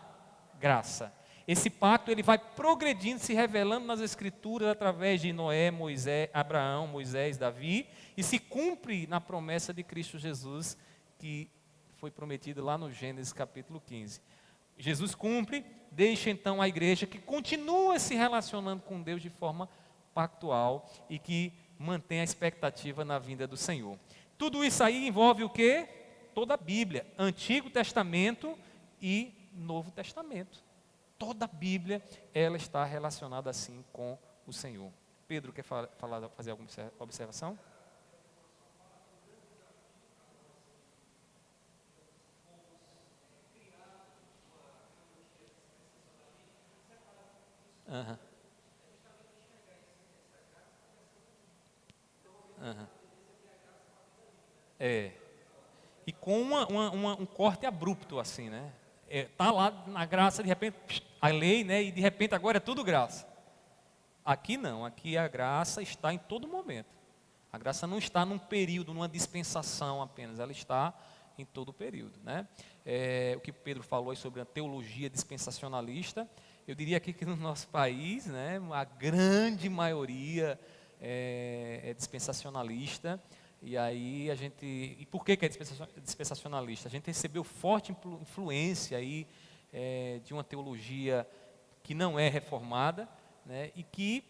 graça. Esse pacto ele vai progredindo, se revelando nas Escrituras através de Noé, Moisés, Abraão, Moisés, Davi, e se cumpre na promessa de Cristo Jesus, que foi prometido lá no Gênesis capítulo 15. Jesus cumpre, deixa então a igreja que continua se relacionando com Deus de forma pactual e que mantém a expectativa na vinda do Senhor. Tudo isso aí envolve o quê? Toda a Bíblia, Antigo Testamento e Novo Testamento. Toda a Bíblia, ela está relacionada assim com o Senhor. Pedro quer fazer alguma observação? Aham. Aham. É. E com um corte abrupto assim, né? Tá lá na graça, de repente, a lei, né? E de repente agora é tudo graça. Aqui não, aqui a graça está em todo momento. A graça não está num período, numa dispensação apenas, ela está em todo o período, né? O que Pedro falou aí sobre a teologia dispensacionalista, eu diria aqui que no nosso país, né, a grande maioria é dispensacionalista. E aí e por que é dispensacionalista? A gente recebeu forte influência aí de uma teologia que não é reformada, né, e que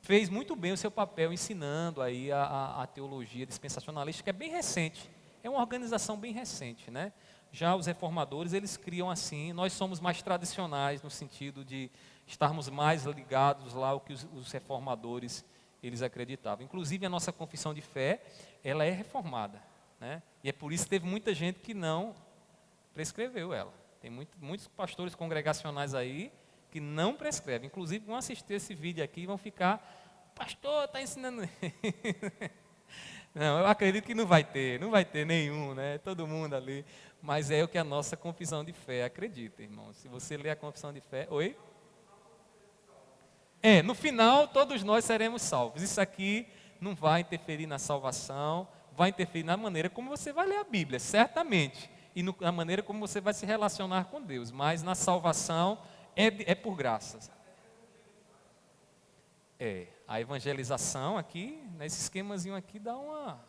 fez muito bem o seu papel ensinando aí a teologia dispensacionalista, que é bem recente, é uma organização bem recente, né? Já os reformadores, eles criam assim, nós somos mais tradicionais no sentido de estarmos mais ligados lá ao que os reformadores eles acreditavam. Inclusive a nossa confissão de fé, ela é reformada, né? E é por isso que teve muita gente que não prescreveu ela. Tem muitos pastores congregacionais aí que não prescrevem. Inclusive vão assistir esse vídeo aqui e vão ficar, pastor, está ensinando. Não, eu acredito que não vai ter nenhum, né? Todo mundo ali. Mas é o que a nossa confissão de fé acredita, irmão. Se você ler a confissão de fé, oi? No final todos nós seremos salvos. Isso aqui não vai interferir na salvação, vai interferir na maneira como você vai ler a Bíblia, certamente. E na maneira como você vai se relacionar com Deus. Mas na salvação é por graças. A evangelização aqui, nesse esquemazinho aqui,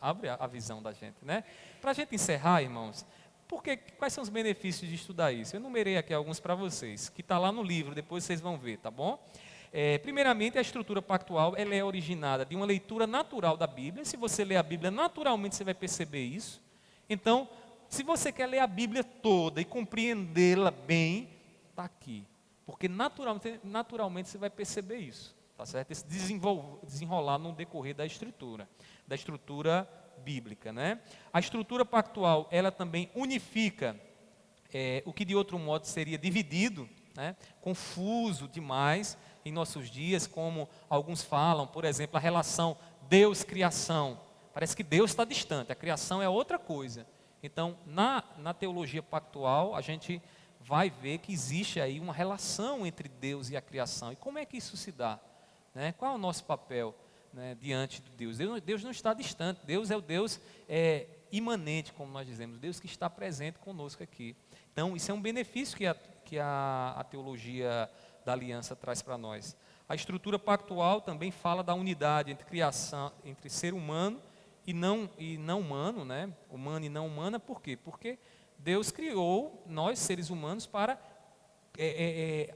abre a visão da gente, né? Para a gente encerrar, irmãos, quais são os benefícios de estudar isso? Eu numerei aqui alguns para vocês, que está lá no livro, depois vocês vão ver, tá bom? Primeiramente, a estrutura pactual, ela é originada de uma leitura natural da Bíblia. Se você ler a Bíblia, naturalmente você vai perceber isso. Então, se você quer ler a Bíblia toda e compreendê-la bem, está aqui. Porque naturalmente você vai perceber isso. Tá certo? Esse desenrolar no decorrer da estrutura bíblica, né? A estrutura pactual, ela também unifica o que de outro modo seria dividido, né? Confuso demais em nossos dias, como alguns falam, por exemplo, a relação Deus-criação. Parece que Deus está distante, a criação é outra coisa. Então, na teologia pactual, a gente vai ver que existe aí uma relação entre Deus e a criação. E como é que isso se dá? Né? Qual é o nosso papel, né, diante de Deus? Deus não está distante, Deus é o Deus imanente, como nós dizemos, Deus que está presente conosco aqui. Então, isso é um benefício que a teologia da aliança traz para nós. A estrutura pactual também fala da unidade entre ser humano e não humano, né? Humano e não humana. Por quê? Porque Deus criou nós, seres humanos, para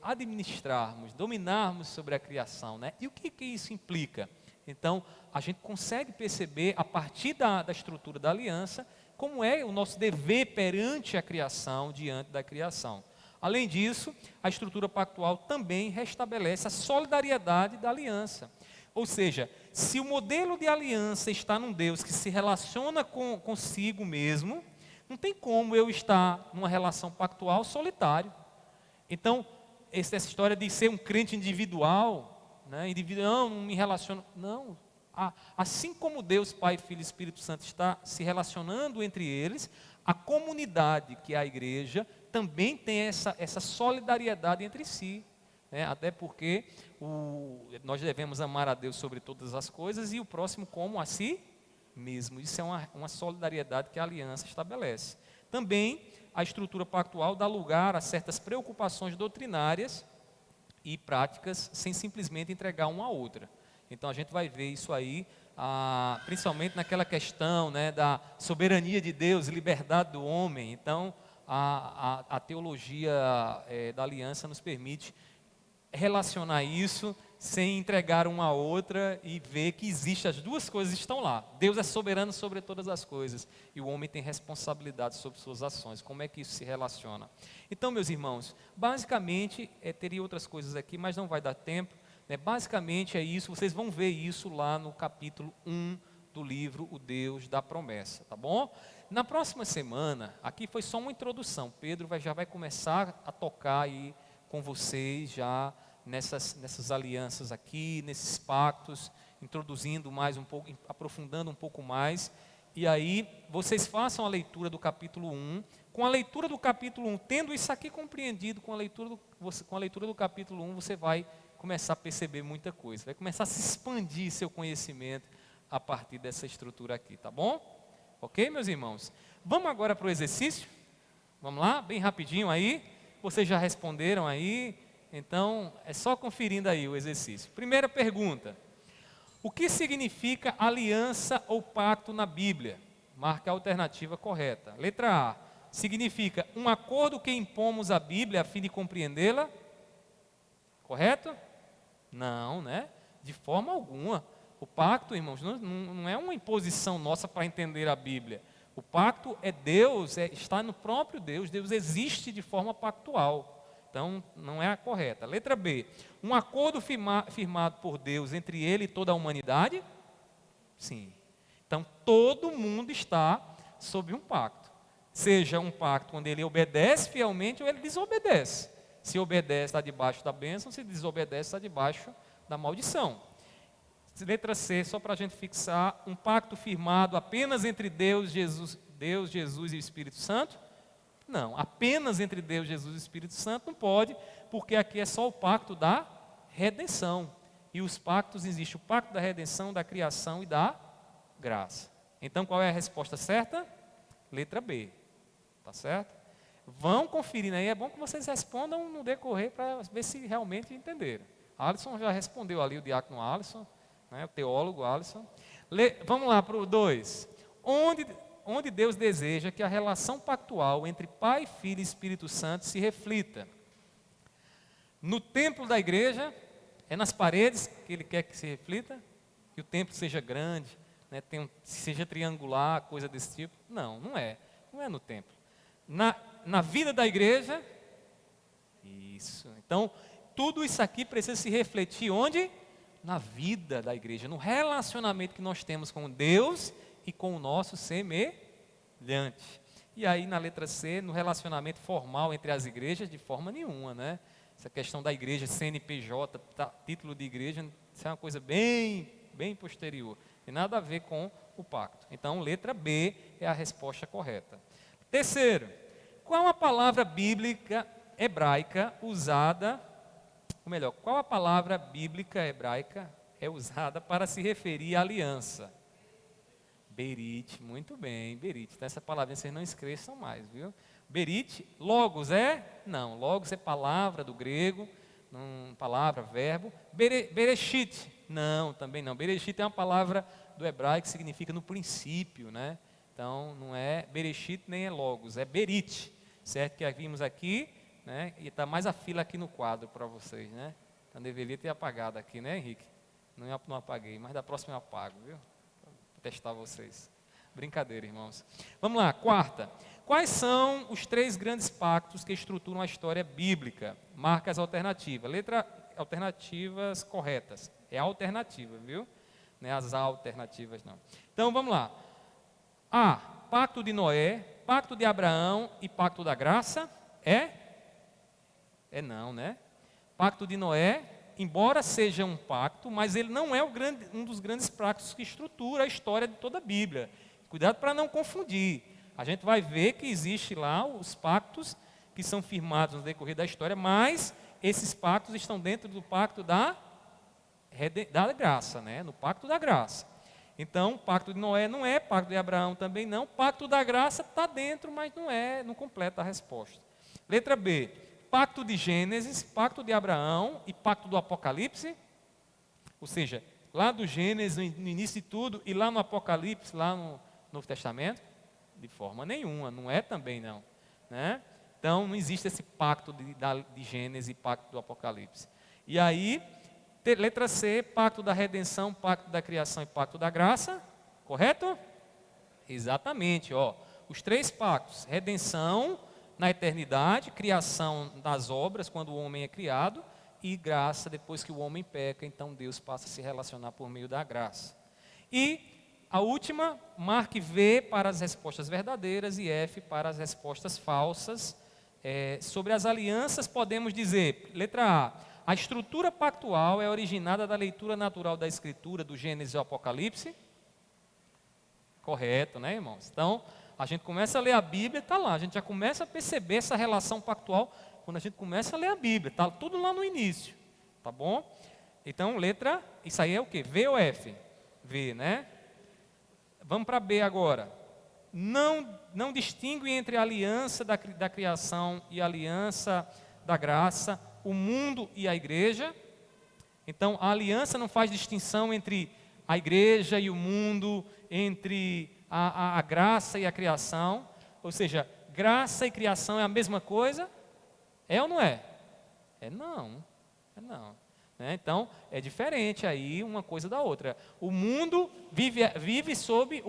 administrarmos, dominarmos sobre a criação, né? E o que isso implica? Então, a gente consegue perceber, a partir da estrutura da aliança, como é o nosso dever perante a criação, diante da criação. Além disso, a estrutura pactual também restabelece a solidariedade da aliança. Ou seja, se o modelo de aliança está num Deus que se relaciona consigo mesmo, não tem como eu estar numa relação pactual solitário. Então, essa história de ser um crente individual, né? Não me relaciono. Não. Assim como Deus, Pai, Filho e Espírito Santo está se relacionando entre eles, a comunidade, que é a igreja, também tem essa solidariedade entre si. Né? Até porque nós devemos amar a Deus sobre todas as coisas e o próximo como a si mesmo. Isso é uma solidariedade que a aliança estabelece. Também a estrutura pactual dá lugar a certas preocupações doutrinárias e práticas sem simplesmente entregar uma à outra. Então a gente vai ver isso aí, principalmente naquela questão, né, da soberania de Deus, liberdade do homem. Então a teologia da aliança nos permite relacionar isso sem entregar uma a outra e ver que existe, as duas coisas estão lá. Deus é soberano sobre todas as coisas e o homem tem responsabilidade sobre suas ações. Como é que isso se relaciona? Então, meus irmãos, basicamente, teria outras coisas aqui, mas não vai dar tempo, né? Basicamente é isso, vocês vão ver isso lá no capítulo 1 do livro O Deus da Promessa, tá bom? Na próxima semana, aqui foi só uma introdução, Pedro já vai começar a tocar aí com vocês já nessas alianças aqui, nesses pactos, introduzindo mais um pouco, aprofundando um pouco mais, e aí vocês façam a leitura do capítulo 1, com a leitura do capítulo 1, tendo isso aqui compreendido, com a leitura do capítulo 1, você vai começar a perceber muita coisa, vai começar a se expandir seu conhecimento a partir dessa estrutura aqui, tá bom? Ok, meus irmãos? Vamos agora para o exercício? Vamos lá, bem rapidinho aí, vocês já responderam aí, então é só conferindo aí o exercício. Primeira pergunta: o que significa aliança ou pacto na Bíblia? Marque a alternativa correta. Letra A, significa um acordo que impomos à Bíblia a fim de compreendê-la? Correto? Não, né? De forma alguma. O pacto, irmãos, não é uma imposição nossa para entender a Bíblia. O pacto é Deus, está no próprio Deus. Deus existe de forma pactual. Então, não é a correta. Letra B, um acordo firmado por Deus entre Ele e toda a humanidade? Sim. Então, todo mundo está sob um pacto. Seja um pacto onde ele obedece fielmente ou ele desobedece. Se obedece, está debaixo da bênção, se desobedece, está debaixo da maldição. Letra C, só para a gente fixar, um pacto firmado apenas entre Deus, Jesus e o Espírito Santo? Não, apenas entre Deus, Jesus e o Espírito Santo não pode, porque aqui é só o pacto da redenção. E os pactos existem, o pacto da redenção, da criação e da graça. Então, qual é a resposta certa? Letra B, tá certo? Vão conferindo aí, é bom que vocês respondam no decorrer para ver se realmente entenderam. Alisson já respondeu ali, o diácono Alisson, né, o teólogo Alisson. Vamos lá para o 2. Onde Deus deseja que a relação pactual entre Pai, Filho e Espírito Santo se reflita? No templo da igreja, é nas paredes que Ele quer que se reflita? Que o templo seja grande, né, seja triangular, coisa desse tipo? Não, não é. Não é no templo. Na vida da igreja, isso. Então, tudo isso aqui precisa se refletir onde? Na vida da igreja, no relacionamento que nós temos com Deus e com o nosso semelhante. E aí na letra C, no relacionamento formal entre as igrejas, de forma nenhuma, né? Essa questão da igreja, CNPJ, título de igreja, isso é uma coisa bem posterior. Tem nada a ver com o pacto. Então, letra B é a resposta correta. Terceiro, qual a palavra bíblica hebraica usada, ou melhor, qual a palavra bíblica hebraica é usada para se referir à aliança? Berit, muito bem, berit. Então essa palavra vocês não esqueçam mais, viu? Berit, logos é? Não, logos é palavra do grego, palavra, verbo. Bereshit, não, também não. Bereshit é uma palavra do hebraico que significa no princípio, né? Então não é Bereshit nem é logos, é berit, certo? Que vimos aqui, né? E está mais a fila aqui no quadro para vocês, né? Então deveria ter apagado aqui, né, Henrique? Não apaguei, mas da próxima eu apago, viu? Para testar vocês. Brincadeira, irmãos. Vamos lá, quarta. Quais são os 3 grandes pactos que estruturam a história bíblica? Marca as alternativas. Alternativas corretas. É alternativa, viu? Não é as alternativas, não. Então, vamos lá. A, pacto de Noé, pacto de Abraão e pacto da graça. É não, né? Pacto de Noé, embora seja um pacto, mas ele não é um dos grandes pactos que estrutura a história de toda a Bíblia. Cuidado para não confundir. A gente vai ver que existe lá os pactos que são firmados no decorrer da história, mas esses pactos estão dentro do pacto da graça, né? No pacto da graça. Então, o pacto de Noé não é, pacto de Abraão também não, pacto da graça está dentro, mas não completa a resposta. Letra B, pacto de Gênesis, pacto de Abraão e pacto do Apocalipse, ou seja, lá do Gênesis, no início de tudo, e lá no Apocalipse, lá no Novo Testamento, de forma nenhuma, não é também não. né? Então, não existe esse pacto de Gênesis e pacto do Apocalipse. E aí, letra C, pacto da redenção, pacto da criação e pacto da graça, correto? Exatamente, ó. Os 3 pactos: redenção na eternidade, criação das obras, quando o homem é criado, e graça depois que o homem peca, então Deus passa a se relacionar por meio da graça. E a última, marque V para as respostas verdadeiras e F para as respostas falsas. Sobre as alianças, podemos dizer, letra A estrutura pactual é originada da leitura natural da Escritura, do Gênesis e Apocalipse. Correto, né, irmãos? Então, a gente começa a ler a Bíblia, está lá. A gente já começa a perceber essa relação pactual quando a gente começa a ler a Bíblia. Está tudo lá no início, tá bom? Então, letra, isso aí é o quê? V ou F? V, né? Vamos para B agora. Não distingue entre a aliança da criação e a aliança da graça, o mundo e a igreja. Então, a aliança não faz distinção entre a igreja e o mundo, entre a graça e a criação. Ou seja, graça e criação é a mesma coisa? É ou não é? Não. Então, é diferente aí uma coisa da outra. O mundo vive sob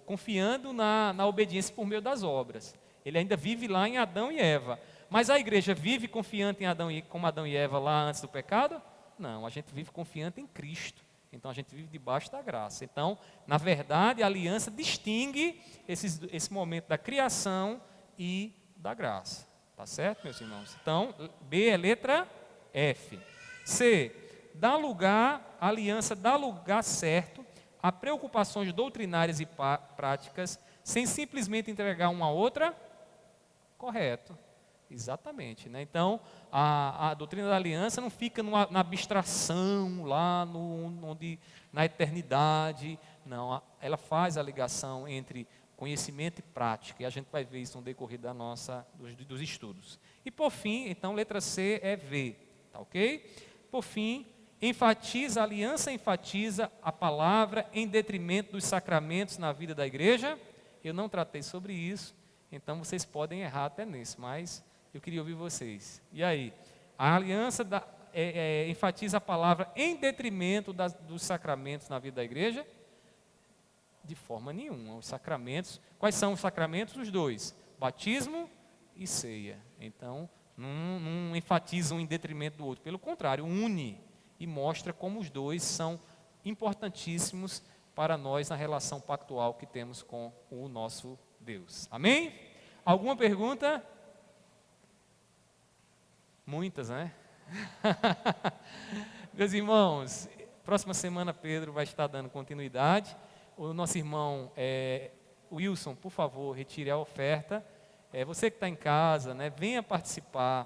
confiando na obediência por meio das obras. Ele ainda vive lá em Adão e Eva. Mas a igreja vive confiante como Adão e Eva lá antes do pecado? Não, a gente vive confiante em Cristo. Então a gente vive debaixo da graça. Então, na verdade, a aliança distingue esse momento da criação e da graça. Tá certo, meus irmãos? Então, B é letra F. C, a aliança dá lugar certo a preocupações doutrinárias e práticas, sem simplesmente entregar uma a outra. Correto. Exatamente, né? Então, a doutrina da aliança não fica na abstração, lá na eternidade. Não, ela faz a ligação entre conhecimento e prática, e a gente vai ver isso no decorrer dos estudos. E por fim, então, letra C é V, tá ok? Por fim, a aliança enfatiza a palavra em detrimento dos sacramentos na vida da igreja. Eu não tratei sobre isso, então vocês podem errar até nisso, mas eu queria ouvir vocês. E aí? A aliança enfatiza a palavra em detrimento dos sacramentos na vida da igreja? De forma nenhuma. Os sacramentos, quais são os sacramentos? Os 2, batismo e ceia. Então, não enfatiza um em detrimento do outro. Pelo contrário, une e mostra como os 2 são importantíssimos para nós na relação pactual que temos com o nosso Deus. Amém? Alguma pergunta? Muitas, né? Meus irmãos, próxima semana Pedro vai estar dando continuidade. O nosso irmão Wilson, por favor, retire a oferta. Você que está em casa, né, venha participar,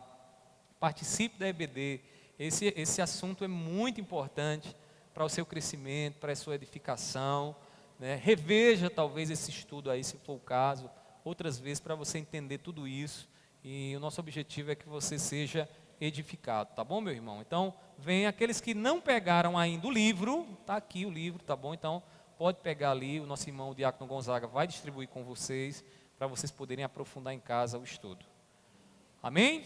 participe da EBD. Esse assunto é muito importante para o seu crescimento, para a sua edificação, né? Reveja talvez esse estudo aí, se for o caso, outras vezes, para você entender tudo isso. E o nosso objetivo é que você seja edificado, tá bom, meu irmão? Então, vem aqueles que não pegaram ainda o livro, tá aqui o livro, tá bom? Então, pode pegar ali, o nosso irmão o Diácono Gonzaga vai distribuir com vocês, para vocês poderem aprofundar em casa o estudo. Amém?